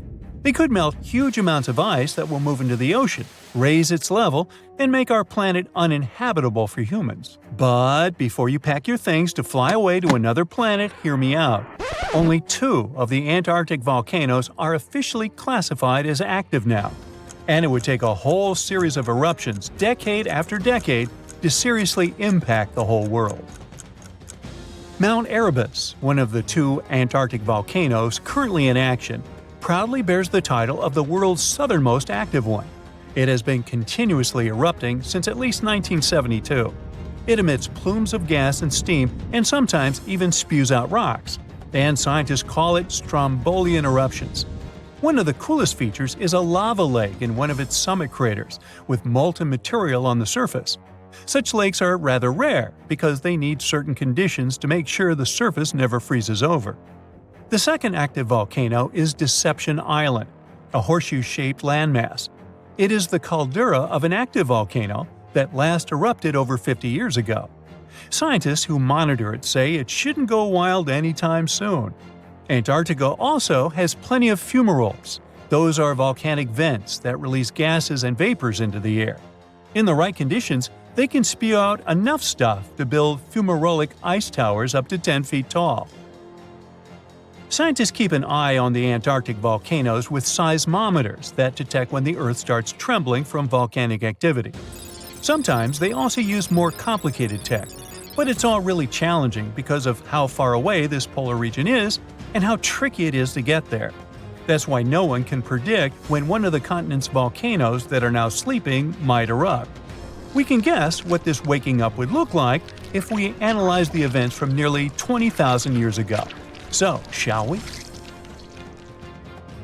They could melt huge amounts of ice that will move into the ocean, raise its level, and make our planet uninhabitable for humans. But before you pack your things to fly away to another planet, hear me out. Only 2 of the Antarctic volcanoes are officially classified as active now. And it would take a whole series of eruptions, decade after decade, to seriously impact the whole world. Mount Erebus, one of the 2 Antarctic volcanoes currently in action, proudly bears the title of the world's southernmost active one. It has been continuously erupting since at least 1972. It emits plumes of gas and steam and sometimes even spews out rocks, and scientists call it Strombolian eruptions. One of the coolest features is a lava lake in one of its summit craters, with molten material on the surface. Such lakes are rather rare because they need certain conditions to make sure the surface never freezes over. The second active volcano is Deception Island, a horseshoe-shaped landmass. It is the caldera of an active volcano that last erupted over 50 years ago. Scientists who monitor it say it shouldn't go wild anytime soon. Antarctica also has plenty of fumaroles. Those are volcanic vents that release gases and vapors into the air. In the right conditions, they can spew out enough stuff to build fumarolic ice towers up to 10 feet tall. Scientists keep an eye on the Antarctic volcanoes with seismometers that detect when the Earth starts trembling from volcanic activity. Sometimes they also use more complicated tech, but it's all really challenging because of how far away this polar region is and how tricky it is to get there. That's why no one can predict when one of the continent's volcanoes that are now sleeping might erupt. We can guess what this waking up would look like if we analyze the events from nearly 20,000 years ago. So, shall we?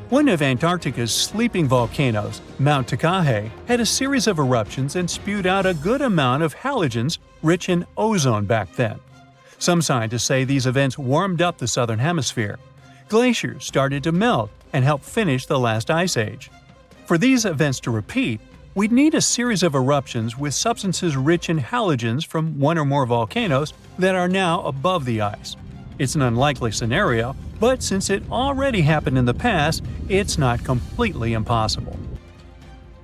One of Antarctica's sleeping volcanoes, Mount Takahe, had a series of eruptions and spewed out a good amount of halogens rich in ozone back then. Some scientists say these events warmed up the southern hemisphere. Glaciers started to melt and help finish the last ice age. For these events to repeat, we'd need a series of eruptions with substances rich in halogens from one or more volcanoes that are now above the ice. It's an unlikely scenario, but since it already happened in the past, it's not completely impossible.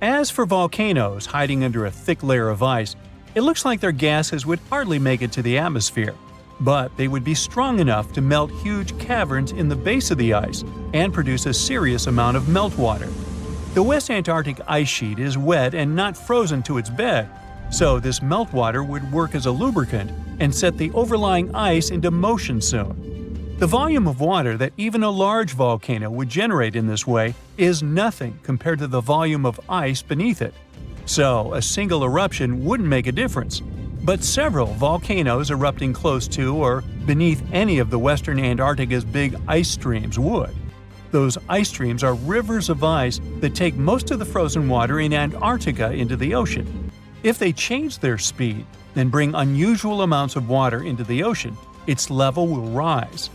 As for volcanoes hiding under a thick layer of ice, it looks like their gases would hardly make it to the atmosphere, but they would be strong enough to melt huge caverns in the base of the ice and produce a serious amount of meltwater. The West Antarctic ice sheet is wet and not frozen to its bed, so this meltwater would work as a lubricant and set the overlying ice into motion soon. The volume of water that even a large volcano would generate in this way is nothing compared to the volume of ice beneath it. So a single eruption wouldn't make a difference. But several volcanoes erupting close to or beneath any of the western Antarctica's big ice streams would. Those ice streams are rivers of ice that take most of the frozen water in Antarctica into the ocean. If they change their speed, then bring unusual amounts of water into the ocean, its level will rise.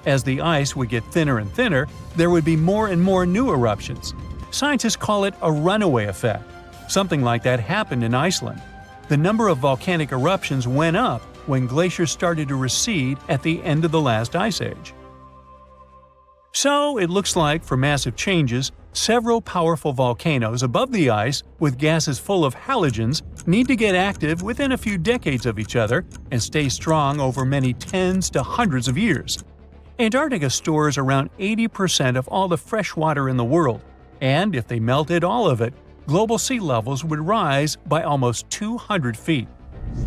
As the ice would get thinner and thinner, there would be more and more new eruptions. Scientists call it a runaway effect. Something like that happened in Iceland. The number of volcanic eruptions went up when glaciers started to recede at the end of the last ice age. So it looks like, for massive changes, several powerful volcanoes above the ice with gases full of halogens need to get active within a few decades of each other and stay strong over many tens to hundreds of years. Antarctica stores around 80% of all the fresh water in the world, and if they melted all of it, global sea levels would rise by almost 200 feet.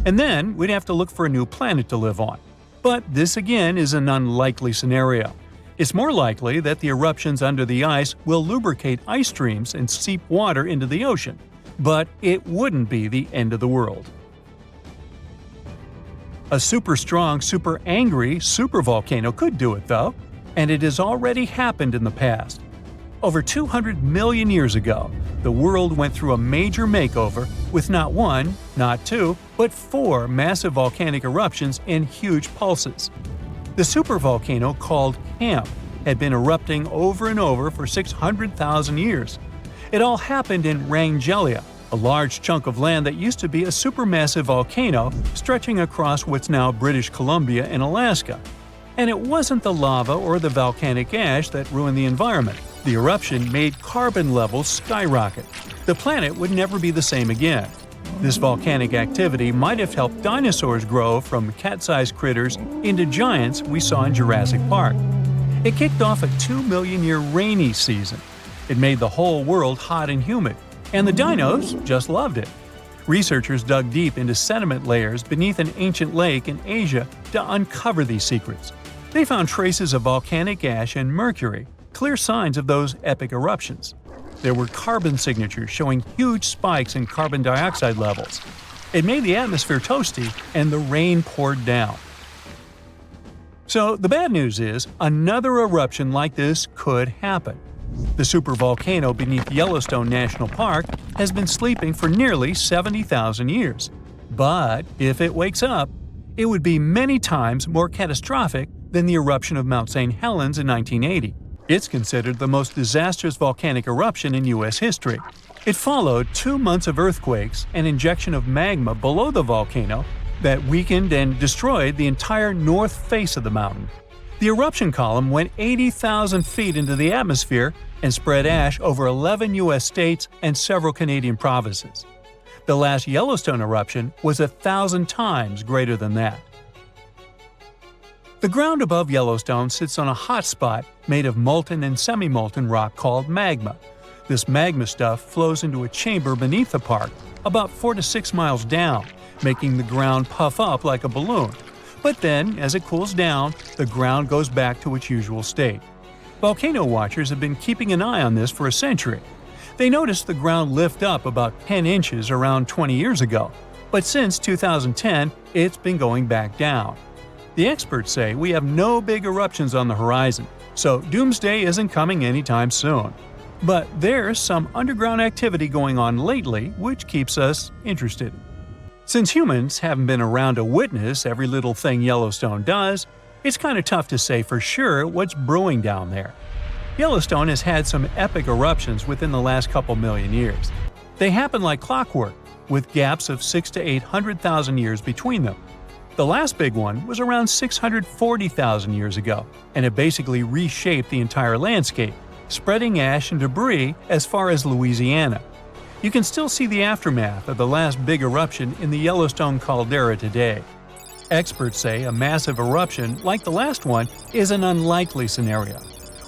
And then we'd have to look for a new planet to live on. But this again is an unlikely scenario. It's more likely that the eruptions under the ice will lubricate ice streams and seep water into the ocean. But it wouldn't be the end of the world. A super strong, super angry supervolcano could do it though, and it has already happened in the past. Over 200 million years ago, the world went through a major makeover with not one, not two, but 4 massive volcanic eruptions in huge pulses. The supervolcano called Camp had been erupting over and over for 600,000 years. It all happened in Wranggelia, a large chunk of land that used to be a supermassive volcano stretching across what's now British Columbia and Alaska. And it wasn't the lava or the volcanic ash that ruined the environment. The eruption made carbon levels skyrocket. The planet would never be the same again. This volcanic activity might have helped dinosaurs grow from cat-sized critters into giants we saw in Jurassic Park. It kicked off a 2-million-year rainy season. It made the whole world hot and humid, and the dinos just loved it. Researchers dug deep into sediment layers beneath an ancient lake in Asia to uncover these secrets. They found traces of volcanic ash and mercury, clear signs of those epic eruptions. There were carbon signatures showing huge spikes in carbon dioxide levels. It made the atmosphere toasty, and the rain poured down. So the bad news is, another eruption like this could happen. The supervolcano beneath Yellowstone National Park has been sleeping for nearly 70,000 years. But if it wakes up, it would be many times more catastrophic than the eruption of Mount St. Helens in 1980. It's considered the most disastrous volcanic eruption in U.S. history. It followed 2 months of earthquakes and injection of magma below the volcano that weakened and destroyed the entire north face of the mountain. The eruption column went 80,000 feet into the atmosphere and spread ash over 11 U.S. states and several Canadian provinces. The last Yellowstone eruption was 1,000 times greater than that. The ground above Yellowstone sits on a hotspot made of molten and semi-molten rock called magma. This magma stuff flows into a chamber beneath the park, about 4 to 6 miles down, making the ground puff up like a balloon. But then, as it cools down, the ground goes back to its usual state. Volcano watchers have been keeping an eye on this for a century. They noticed the ground lift up about 10 inches around 20 years ago, but since 2010, it's been going back down. The experts say we have no big eruptions on the horizon, so doomsday isn't coming anytime soon. But there's some underground activity going on lately which keeps us interested. Since humans haven't been around to witness every little thing Yellowstone does, it's kind of tough to say for sure what's brewing down there. Yellowstone has had some epic eruptions within the last couple million years. They happen like clockwork, with gaps of 600,000 to 800,000 years between them. The last big one was around 640,000 years ago, and it basically reshaped the entire landscape, spreading ash and debris as far as Louisiana. You can still see the aftermath of the last big eruption in the Yellowstone caldera today. Experts say a massive eruption like the last one is an unlikely scenario.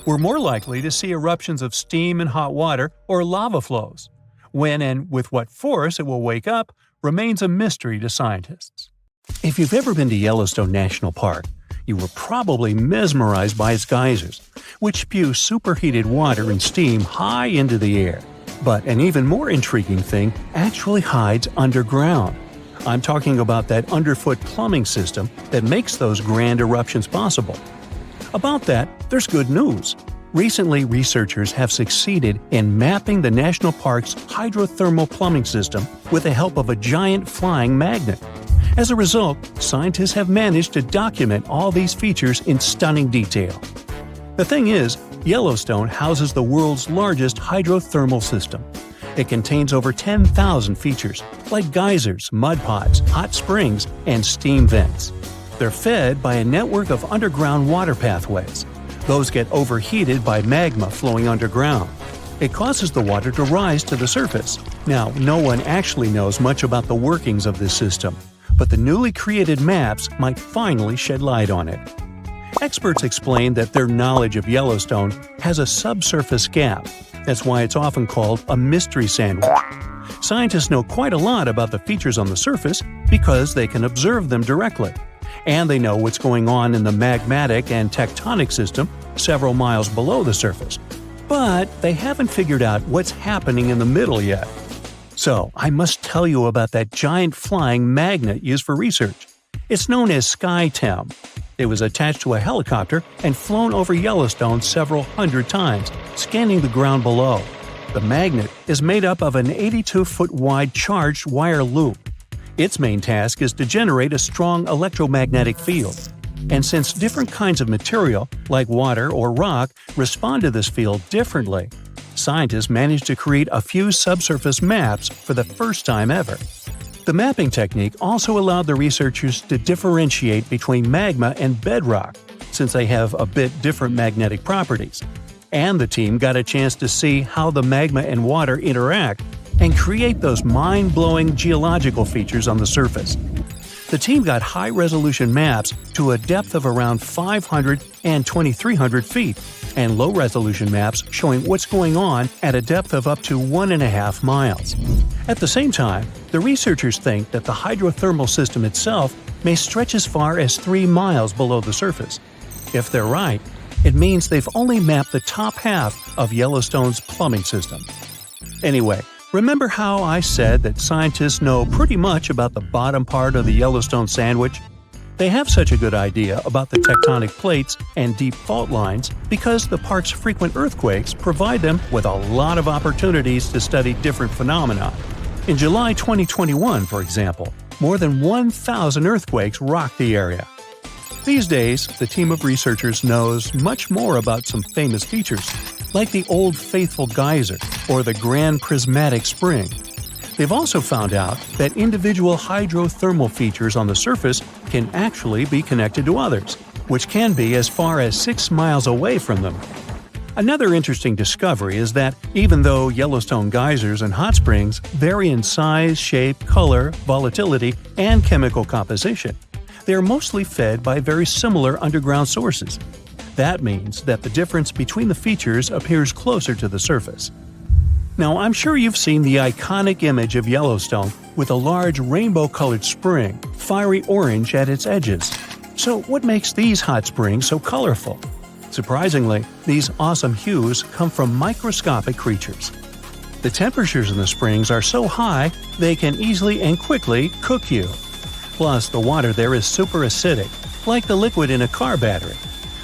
We're more likely to see eruptions of steam and hot water or lava flows. When and with what force it will wake up remains a mystery to scientists. If you've ever been to Yellowstone National Park, you were probably mesmerized by its geysers, which spew superheated water and steam high into the air. But an even more intriguing thing actually hides underground. I'm talking about that underfoot plumbing system that makes those grand eruptions possible. About that, there's good news. Recently, researchers have succeeded in mapping the national park's hydrothermal plumbing system with the help of a giant flying magnet. As a result, scientists have managed to document all these features in stunning detail. The thing is, Yellowstone houses the world's largest hydrothermal system. It contains over 10,000 features, like geysers, mud pots, hot springs, and steam vents. They're fed by a network of underground water pathways. Those get overheated by magma flowing underground. It causes the water to rise to the surface. Now, no one actually knows much about the workings of this system, but the newly created maps might finally shed light on it. Experts explain that their knowledge of Yellowstone has a subsurface gap. That's why it's often called a mystery sandwich. Scientists know quite a lot about the features on the surface because they can observe them directly. And they know what's going on in the magmatic and tectonic system several miles below the surface. But they haven't figured out what's happening in the middle yet. So, I must tell you about that giant flying magnet used for research. It's known as SkyTem. It was attached to a helicopter and flown over Yellowstone several hundred times, scanning the ground below. The magnet is made up of an 82-foot-wide charged wire loop. Its main task is to generate a strong electromagnetic field. And since different kinds of material, like water or rock, respond to this field differently, scientists managed to create a few subsurface maps for the first time ever. The mapping technique also allowed the researchers to differentiate between magma and bedrock, since they have a bit different magnetic properties. And the team got a chance to see how the magma and water interact and create those mind-blowing geological features on the surface. The team got high-resolution maps to a depth of around 500 and 2,300 feet, and low-resolution maps showing what's going on at a depth of up to 1.5 miles. At the same time, the researchers think that the hydrothermal system itself may stretch as far as 3 miles below the surface. If they're right, it means they've only mapped the top half of Yellowstone's plumbing system. Anyway, remember how I said that scientists know pretty much about the bottom part of the Yellowstone sandwich? They have such a good idea about the tectonic plates and deep fault lines because the park's frequent earthquakes provide them with a lot of opportunities to study different phenomena. In July 2021, for example, more than 1,000 earthquakes rocked the area. These days, the team of researchers knows much more about some famous features, like the Old Faithful Geyser or the Grand Prismatic Spring. They've also found out that individual hydrothermal features on the surface can actually be connected to others, which can be as far as 6 miles away from them. Another interesting discovery is that even though Yellowstone geysers and hot springs vary in size, shape, color, volatility, and chemical composition, they are mostly fed by very similar underground sources. That means that the difference between the features appears closer to the surface. Now, I'm sure you've seen the iconic image of Yellowstone with a large rainbow-colored spring, fiery orange at its edges. So what makes these hot springs so colorful? Surprisingly, these awesome hues come from microscopic creatures. The temperatures in the springs are so high they can easily and quickly cook you. Plus, the water there is super acidic, like the liquid in a car battery.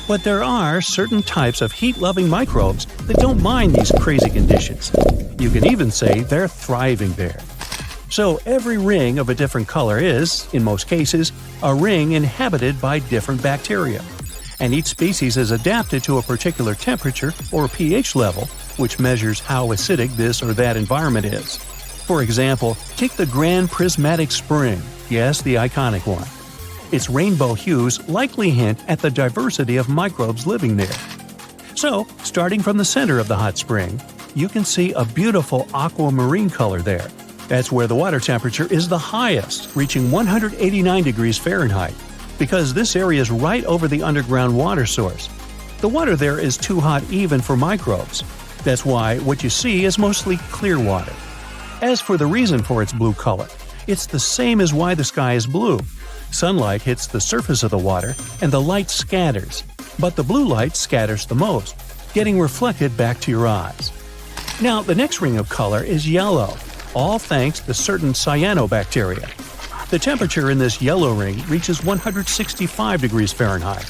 But there are certain types of heat-loving microbes that don't mind these crazy conditions. You can even say they're thriving there. So every ring of a different color is, in most cases, a ring inhabited by different bacteria. And each species is adapted to a particular temperature or pH level, which measures how acidic this or that environment is. For example, take the Grand Prismatic Spring, yes, the iconic one. Its rainbow hues likely hint at the diversity of microbes living there. So, starting from the center of the hot spring, you can see a beautiful aquamarine color there. That's where the water temperature is the highest, reaching 189 degrees Fahrenheit, because this area is right over the underground water source. The water there is too hot even for microbes. That's why what you see is mostly clear water. As for the reason for its blue color, it's the same as why the sky is blue. Sunlight hits the surface of the water and the light scatters, but the blue light scatters the most, getting reflected back to your eyes. Now, the next ring of color is yellow, all thanks to certain cyanobacteria. The temperature in this yellow ring reaches 165 degrees Fahrenheit.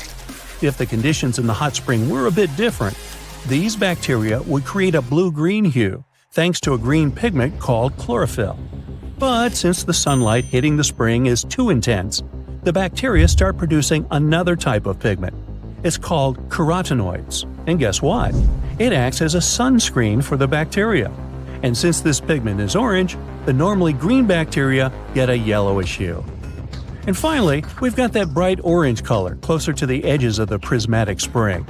If the conditions in the hot spring were a bit different, these bacteria would create a blue-green hue, thanks to a green pigment called chlorophyll. But since the sunlight hitting the spring is too intense, the bacteria start producing another type of pigment. It's called carotenoids. And guess what? It acts as a sunscreen for the bacteria. And since this pigment is orange, the normally green bacteria get a yellowish hue. And finally, we've got that bright orange color closer to the edges of the prismatic spring.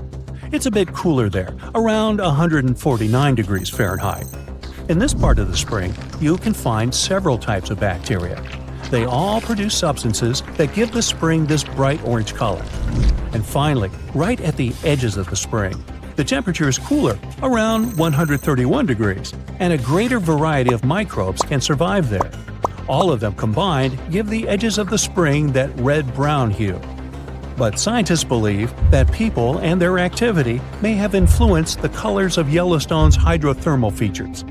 It's a bit cooler there, around 149 degrees Fahrenheit. In this part of the spring, you can find several types of bacteria. They all produce substances that give the spring this bright orange color. And finally, right at the edges of the spring, the temperature is cooler, around 131 degrees, and a greater variety of microbes can survive there. All of them combined give the edges of the spring that red-brown hue. But scientists believe that people and their activity may have influenced the colors of Yellowstone's hydrothermal features.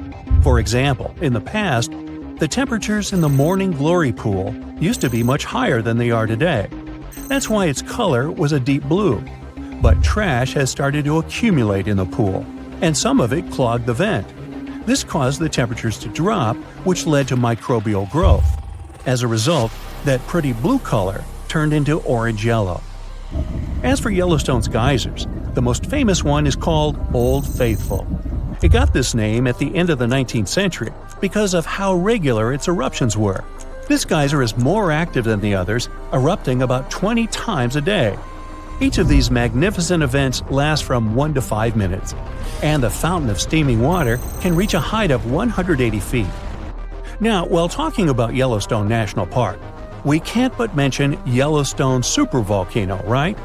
For example, in the past, the temperatures in the Morning Glory Pool used to be much higher than they are today. That's why its color was a deep blue. But trash has started to accumulate in the pool, and some of it clogged the vent. This caused the temperatures to drop, which led to microbial growth. As a result, that pretty blue color turned into orange-yellow. As for Yellowstone's geysers, the most famous one is called Old Faithful. It got this name at the end of the 19th century because of how regular its eruptions were. This geyser is more active than the others, erupting about 20 times a day. Each of these magnificent events lasts from 1 to 5 minutes, and the fountain of steaming water can reach a height of 180 feet. Now, while talking about Yellowstone National Park, we can't but mention Yellowstone supervolcano, right?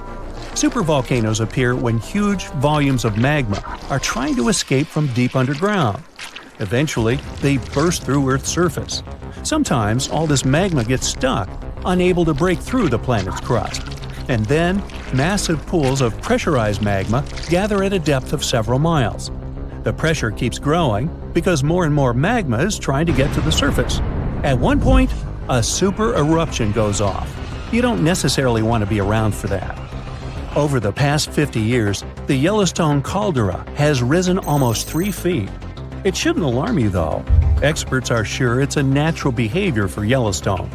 Supervolcanoes appear when huge volumes of magma are trying to escape from deep underground. Eventually, they burst through Earth's surface. Sometimes all this magma gets stuck, unable to break through the planet's crust. And then, massive pools of pressurized magma gather at a depth of several miles. The pressure keeps growing because more and more magma is trying to get to the surface. At one point, a super eruption goes off. You don't necessarily want to be around for that. Over the past 50 years, the Yellowstone caldera has risen almost 3 feet. It shouldn't alarm you, though. Experts are sure it's a natural behavior for Yellowstone.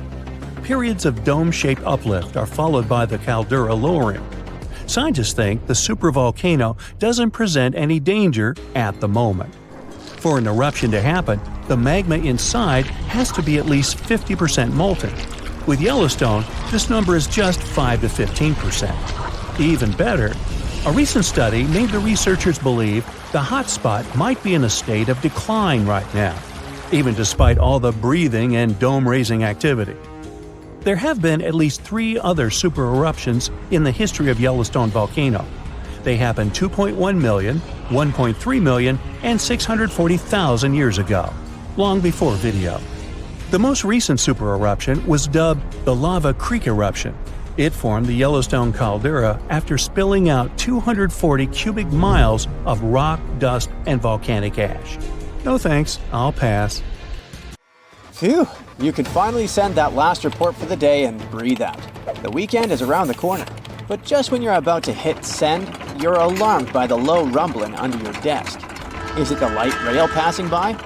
Periods of dome-shaped uplift are followed by the caldera lowering. Scientists think the supervolcano doesn't present any danger at the moment. For an eruption to happen, the magma inside has to be at least 50% molten. With Yellowstone, this number is just 5 to 15%. Even better, a recent study made the researchers believe the hotspot might be in a state of decline right now, even despite all the breathing and dome-raising activity. There have been at least 3 other super eruptions in the history of Yellowstone volcano. They happened 2.1 million, 1.3 million, and 640,000 years ago, long before video. The most recent super eruption was dubbed the Lava Creek eruption. It formed the Yellowstone caldera after spilling out 240 cubic miles of rock, dust, and volcanic ash. No thanks, I'll pass. Phew, you could finally send that last report for the day and breathe out. The weekend is around the corner. But just when you're about to hit send, you're alarmed by the low rumbling under your desk. Is it the light rail passing by?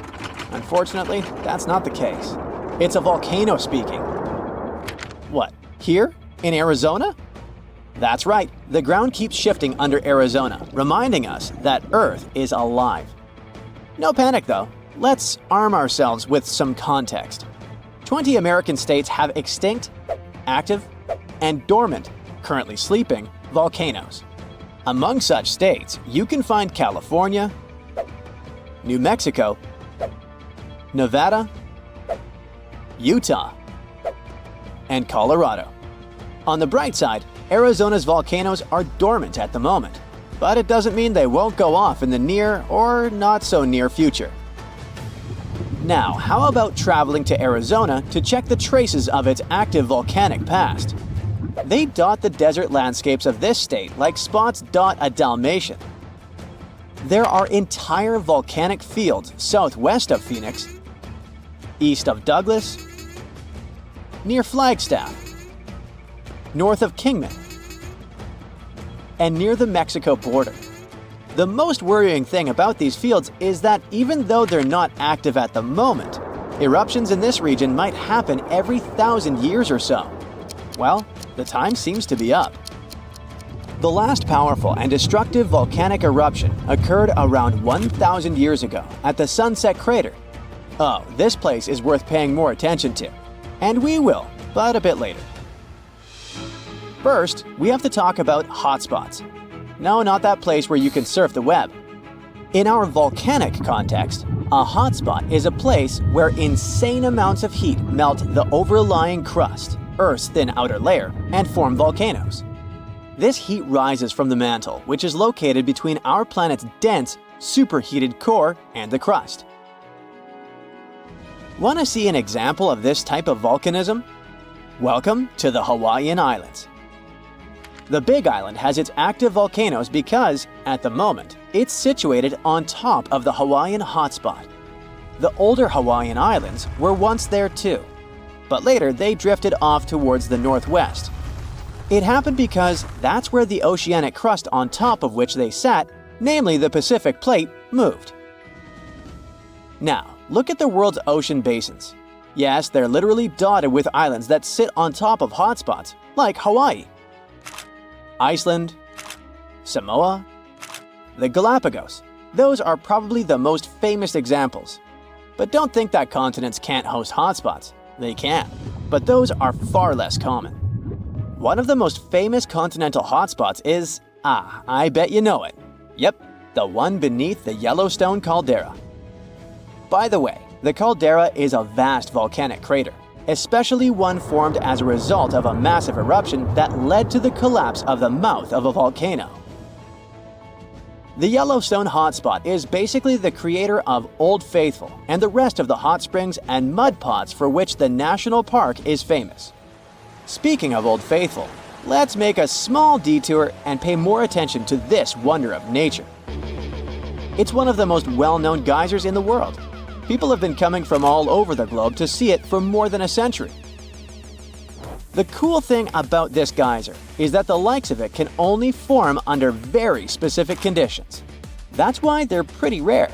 Unfortunately, that's not the case. It's a volcano speaking. What, here? In Arizona? That's right, the ground keeps shifting under Arizona, reminding us that Earth is alive. No panic though. Let's arm ourselves with some context. 20 American states have extinct, active, and dormant, currently sleeping, volcanoes. Among such states, you can find California, New Mexico, Nevada, Utah, and Colorado. On the bright side, Arizona's volcanoes are dormant at the moment, but it doesn't mean they won't go off in the near or not so near future. Now, how about traveling to Arizona to check the traces of its active volcanic past? They dot the desert landscapes of this state like spots dot a Dalmatian. There are entire volcanic fields southwest of Phoenix, east of Douglas, near Flagstaff, north of Kingman, and near the Mexico border. The most worrying thing about these fields is that even though they're not active at the moment, eruptions in this region might happen every 1,000 years or so. Well, the time seems to be up. The last powerful and destructive volcanic eruption occurred around 1,000 years ago at the Sunset Crater. Oh, this place is worth paying more attention to. And we will, but a bit later. First, we have to talk about hotspots. No, not that place where you can surf the web. In our volcanic context, a hotspot is a place where insane amounts of heat melt the overlying crust, Earth's thin outer layer, and form volcanoes. This heat rises from the mantle, which is located between our planet's dense, superheated core and the crust. Want to see an example of this type of volcanism? Welcome to the Hawaiian Islands. The Big Island has its active volcanoes because, at the moment, it's situated on top of the Hawaiian hotspot. The older Hawaiian Islands were once there too, but later they drifted off towards the northwest. It happened because that's where the oceanic crust on top of which they sat, namely the Pacific Plate, moved. Now, look at the world's ocean basins. Yes, they're literally dotted with islands that sit on top of hotspots, like Hawaii, Iceland, Samoa, the Galapagos, Those are probably the most famous examples. But don't think that continents can't host hotspots. They can, but those are far less common. One of the most famous continental hotspots is, I bet you know it. Yep, the one beneath the Yellowstone caldera. By the way, the caldera is a vast volcanic crater, especially one formed as a result of a massive eruption that led to the collapse of the mouth of a volcano. The Yellowstone hotspot is basically the creator of Old Faithful and the rest of the hot springs and mud pots for which the national park is famous. Speaking of Old Faithful, let's make a small detour and pay more attention to this wonder of nature. It's one of the most well-known geysers in the world. People have been coming from all over the globe to see it for more than a century. The cool thing about this geyser is that the likes of it can only form under very specific conditions. That's why they're pretty rare.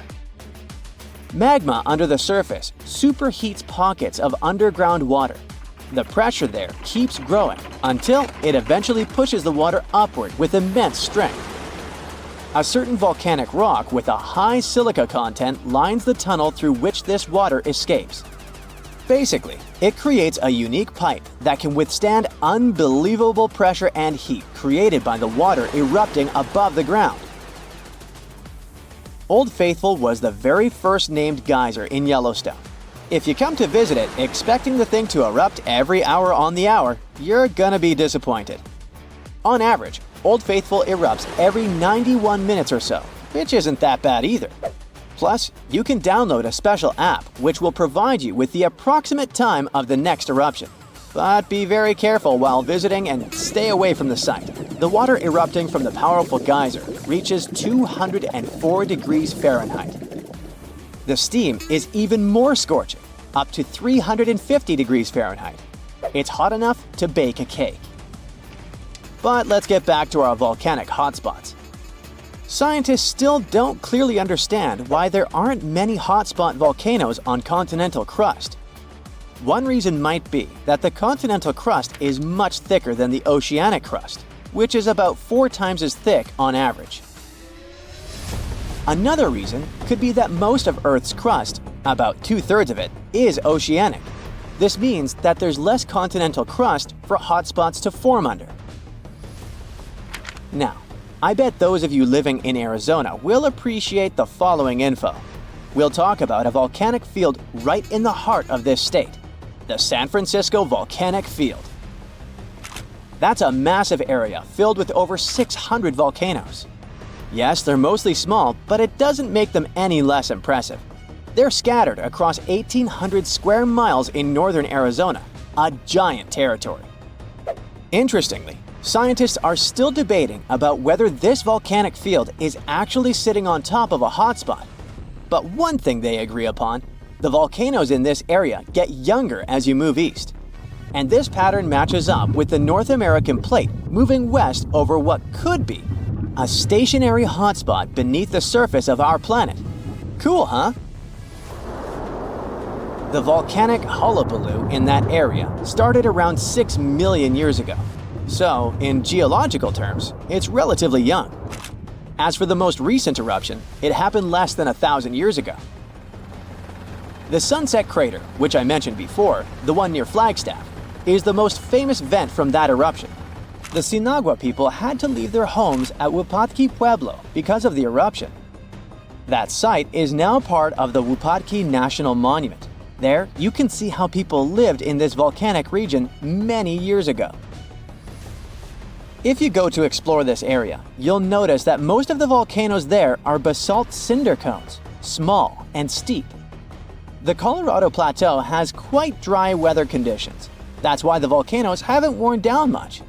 Magma under the surface superheats pockets of underground water. The pressure there keeps growing until it eventually pushes the water upward with immense strength. A certain volcanic rock with a high silica content lines the tunnel through which this water escapes. Basically, it creates a unique pipe that can withstand unbelievable pressure and heat created by the water erupting above the ground. Old Faithful was the very first named geyser in Yellowstone. If you come to visit it expecting the thing to erupt every hour on the hour, you're gonna be disappointed. On average, Old Faithful erupts every 91 minutes or so, which isn't that bad either. Plus, you can download a special app which will provide you with the approximate time of the next eruption. But be very careful while visiting and stay away from the site. The water erupting from the powerful geyser reaches 204 degrees Fahrenheit. The steam is even more scorching, up to 350 degrees Fahrenheit. It's hot enough to bake a cake. But let's get back to our volcanic hotspots. Scientists still don't clearly understand why there aren't many hotspot volcanoes on continental crust. One reason might be that the continental crust is much thicker than the oceanic crust, which is about 4 times as thick on average. Another reason could be that most of Earth's crust, about 2/3 of it, is oceanic. This means that there's less continental crust for hotspots to form under. Now, I bet those of you living in Arizona will appreciate the following info. We'll talk about a volcanic field right in the heart of this state, the San Francisco Volcanic Field. That's a massive area filled with over 600 volcanoes. Yes, they're mostly small, but it doesn't make them any less impressive. They're scattered across 1,800 square miles in northern Arizona, a giant territory. Interestingly, scientists are still debating about whether this volcanic field is actually sitting on top of a hotspot. But one thing they agree upon, the volcanoes in this area get younger as you move east. And this pattern matches up with the North American plate moving west over what could be a stationary hotspot beneath the surface of our planet. Cool, huh? The volcanic hullabaloo in that area started around 6 million years ago. So, in geological terms, it's relatively young. As for the most recent eruption, it happened less than 1,000 years ago. The Sunset Crater, which I mentioned before, the one near Flagstaff, is the most famous vent from that eruption. The Sinagua people had to leave their homes at Wupatki Pueblo because of the eruption. That site is now part of the Wupatki National Monument. There, you can see how people lived in this volcanic region many years ago. If you go to explore this area, you'll notice that most of the volcanoes there are basalt cinder cones, small and steep. The Colorado Plateau has quite dry weather conditions. That's why the volcanoes haven't worn down much.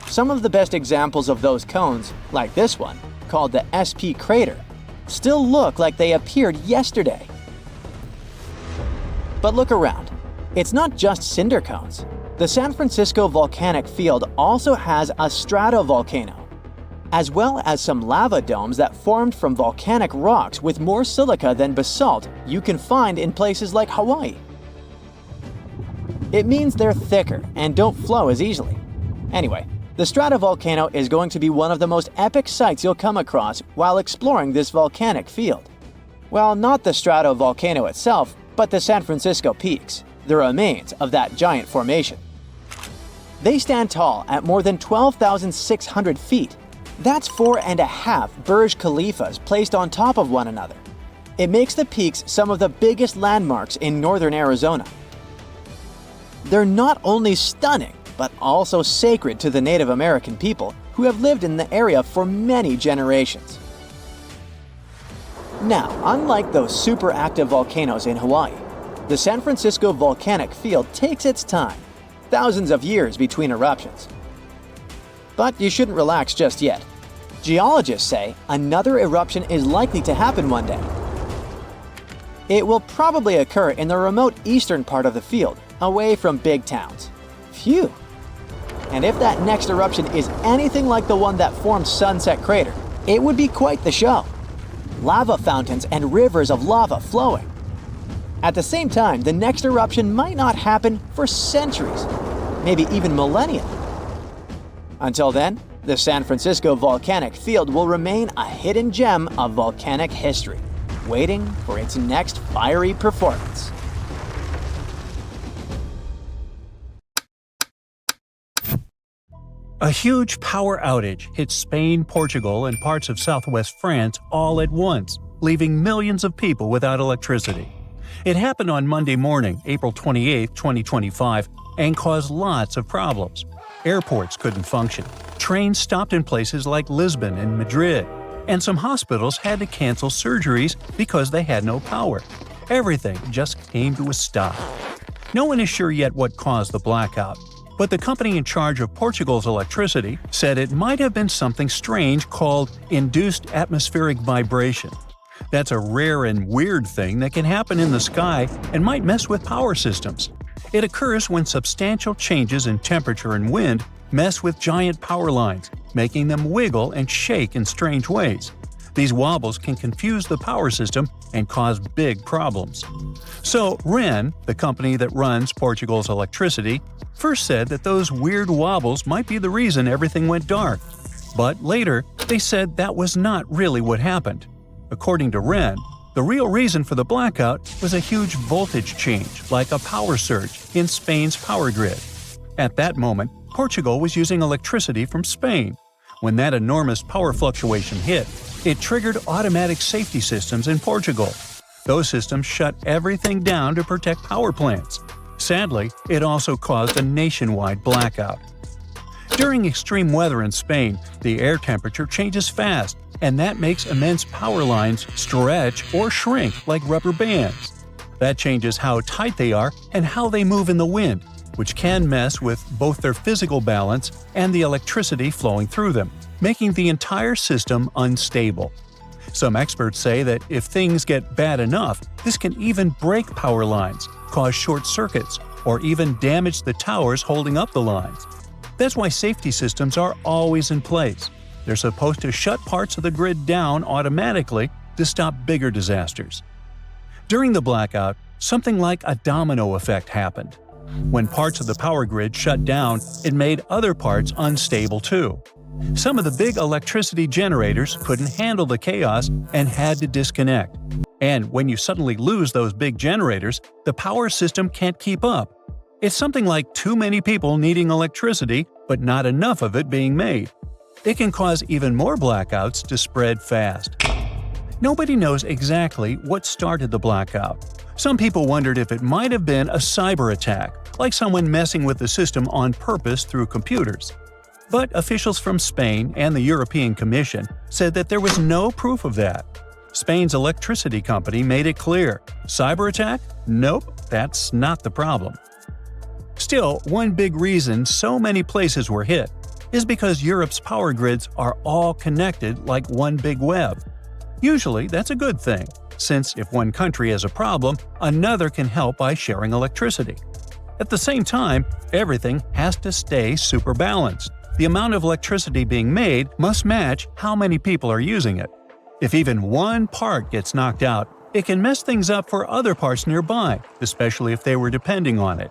Some of the best examples of those cones, like this one, called the SP crater, still look like they appeared yesterday. But look around. It's not just cinder cones. The San Francisco Volcanic Field also has a stratovolcano, as well as some lava domes that formed from volcanic rocks with more silica than basalt you can find in places like Hawaii. It means they're thicker and don't flow as easily. Anyway, The stratovolcano is going to be one of the most epic sights you'll come across while exploring this volcanic field. Well, not the stratovolcano itself, but the San Francisco peaks, the remains of that giant formation. They stand tall at more than 12,600 feet. That's 4.5 Burj Khalifas placed on top of one another. It makes the peaks some of the biggest landmarks in northern Arizona. They're not only stunning, but also sacred to the Native American people who have lived in the area for many generations. Now, unlike those super active volcanoes in Hawaii, the San Francisco volcanic field takes its time, thousands of years between eruptions. But you shouldn't relax just yet. Geologists say another eruption is likely to happen one day. It will probably occur in the remote eastern part of the field, away from big towns. Phew! And if that next eruption is anything like the one that formed Sunset Crater, it would be quite the show. Lava fountains and rivers of lava flowing. At the same time, the next eruption might not happen for centuries, maybe even millennia. Until then, the San Francisco volcanic field will remain a hidden gem of volcanic history, waiting for its next fiery performance. A huge power outage hit Spain, Portugal, and parts of southwest France all at once, leaving millions of people without electricity. It happened on Monday morning, April 28, 2025, and caused lots of problems. Airports couldn't function, trains stopped in places like Lisbon and Madrid, and some hospitals had to cancel surgeries because they had no power. Everything just came to a stop. No one is sure yet what caused the blackout, but the company in charge of Portugal's electricity said it might have been something strange called induced atmospheric vibration. That's a rare and weird thing that can happen in the sky and might mess with power systems. It occurs when substantial changes in temperature and wind mess with giant power lines, making them wiggle and shake in strange ways. These wobbles can confuse the power system and cause big problems. So, REN, the company that runs Portugal's electricity, first said that those weird wobbles might be the reason everything went dark. But later, they said that was not really what happened. According to REN, the real reason for the blackout was a huge voltage change, like a power surge, in Spain's power grid. At that moment, Portugal was using electricity from Spain. When that enormous power fluctuation hit, it triggered automatic safety systems in Portugal. Those systems shut everything down to protect power plants. Sadly, it also caused a nationwide blackout. During extreme weather in Spain, the air temperature changes fast, and that makes immense power lines stretch or shrink like rubber bands. That changes how tight they are and how they move in the wind, which can mess with both their physical balance and the electricity flowing through them, making the entire system unstable. Some experts say that if things get bad enough, this can even break power lines, cause short circuits, or even damage the towers holding up the lines. That's why safety systems are always in place. They're supposed to shut parts of the grid down automatically to stop bigger disasters. During the blackout, something like a domino effect happened. When parts of the power grid shut down, it made other parts unstable too. Some of the big electricity generators couldn't handle the chaos and had to disconnect. And when you suddenly lose those big generators, the power system can't keep up. It's something like too many people needing electricity, but not enough of it being made. It can cause even more blackouts to spread fast. Nobody knows exactly what started the blackout. Some people wondered if it might have been a cyber attack, like someone messing with the system on purpose through computers. But officials from Spain and the European Commission said that there was no proof of that. Spain's electricity company made it clear. Cyber attack? Nope, that's not the problem. Still, one big reason so many places were hit is because Europe's power grids are all connected like one big web. Usually, that's a good thing, since if one country has a problem, another can help by sharing electricity. At the same time, everything has to stay super balanced. The amount of electricity being made must match how many people are using it. If even one part gets knocked out, it can mess things up for other parts nearby, especially if they were depending on it.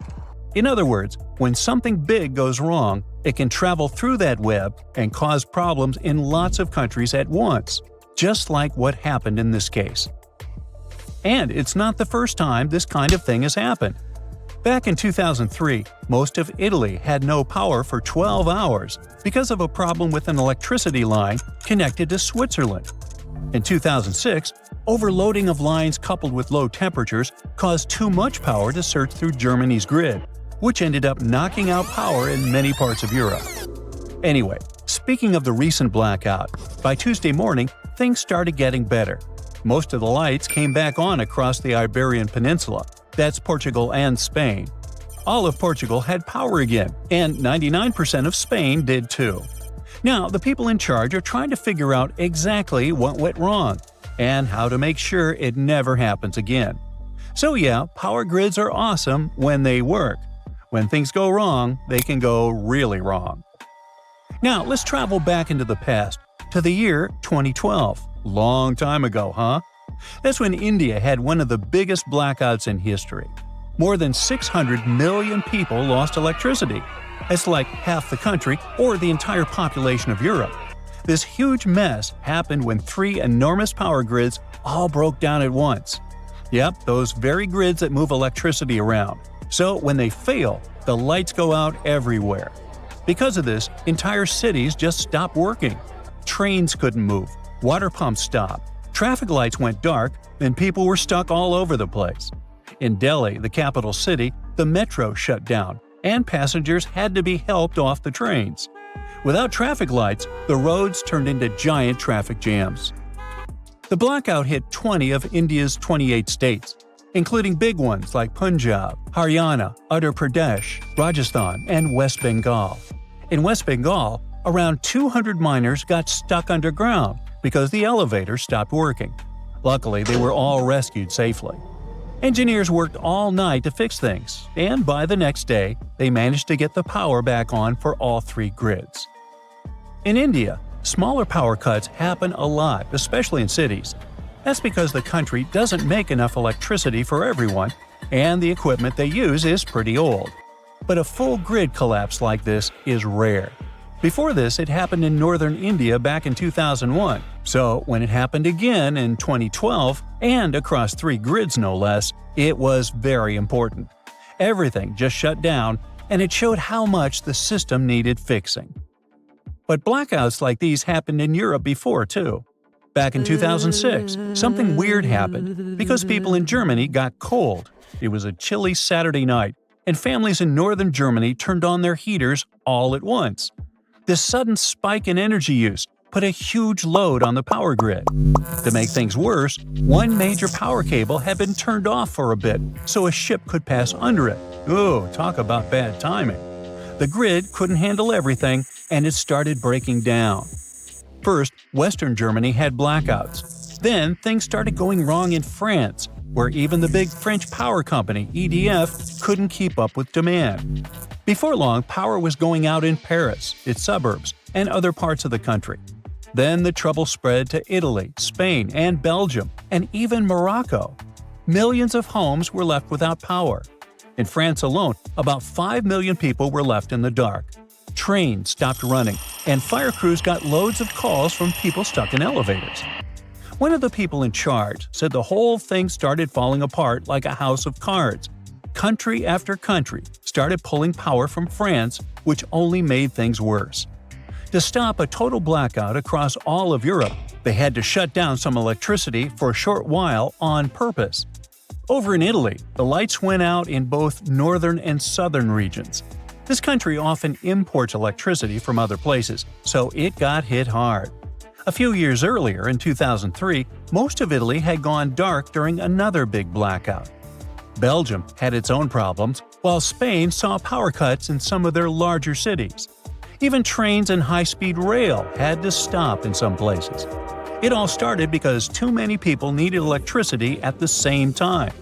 In other words, when something big goes wrong, It can travel through that web and cause problems in lots of countries at once, just like what happened in this case. And it's not the first time this kind of thing has happened. Back in 2003, most of Italy had no power for 12 hours because of a problem with an electricity line connected to Switzerland. In 2006, overloading of lines coupled with low temperatures caused too much power to surge through Germany's grid, which ended up knocking out power in many parts of Europe. Anyway, speaking of the recent blackout, by Tuesday morning, things started getting better. Most of the lights came back on across the Iberian Peninsula. That's Portugal and Spain. All of Portugal had power again, and 99% of Spain did too. Now, the people in charge are trying to figure out exactly what went wrong and how to make sure it never happens again. So yeah, power grids are awesome when they work. When things go wrong, they can go really wrong. Now, let's travel back into the past, to the year 2012. Long time ago, huh? That's when India had one of the biggest blackouts in history. More than 600 million people lost electricity. It's like half the country or the entire population of Europe. This huge mess happened when 3 enormous power grids all broke down at once. Yep, those very grids that move electricity around. So when they fail, the lights go out everywhere. Because of this, entire cities just stopped working. Trains couldn't move, water pumps stopped, traffic lights went dark, and people were stuck all over the place. In Delhi, the capital city, the metro shut down, and passengers had to be helped off the trains. Without traffic lights, the roads turned into giant traffic jams. The blackout hit 20 of India's 28 states, including big ones like Punjab, Haryana, Uttar Pradesh, Rajasthan, and West Bengal. In West Bengal, around 200 miners got stuck underground because the elevator stopped working. Luckily, they were all rescued safely. Engineers worked all night to fix things, and by the next day, they managed to get the power back on for all 3 grids. In India, smaller power cuts happen a lot, especially in cities. That's because the country doesn't make enough electricity for everyone, and the equipment they use is pretty old. But a full grid collapse like this is rare. Before this, it happened in northern India back in 2001, so when it happened again in 2012, and across 3 grids no less, it was very important. Everything just shut down, and it showed how much the system needed fixing. But blackouts like these happened in Europe before too. Back in 2006, something weird happened because people in Germany got cold. It was a chilly Saturday night, and families in northern Germany turned on their heaters all at once. This sudden spike in energy use put a huge load on the power grid. To make things worse, one major power cable had been turned off for a bit so a ship could pass under it. Ooh, talk about bad timing. The grid couldn't handle everything, and it started breaking down. First, Western Germany had blackouts. Then, things started going wrong in France, where even the big French power company, EDF, couldn't keep up with demand. Before long, power was going out in Paris, its suburbs, and other parts of the country. Then the trouble spread to Italy, Spain, and Belgium, and even Morocco. Millions of homes were left without power. In France alone, about 5 million people were left in the dark. Trains stopped running, and fire crews got loads of calls from people stuck in elevators. One of the people in charge said the whole thing started falling apart like a house of cards. Country after country started pulling power from France, which only made things worse. To stop a total blackout across all of Europe, they had to shut down some electricity for a short while on purpose. Over in Italy, the lights went out in both northern and southern regions. This country often imports electricity from other places, so it got hit hard. A few years earlier, in 2003, most of Italy had gone dark during another big blackout. Belgium had its own problems, while Spain saw power cuts in some of their larger cities. Even trains and high-speed rail had to stop in some places. It all started because too many people needed electricity at the same time,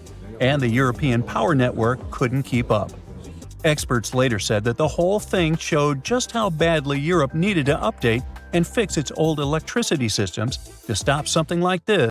and the European power network couldn't keep up. Experts later said that the whole thing showed just how badly Europe needed to update and fix its old electricity systems to stop something like this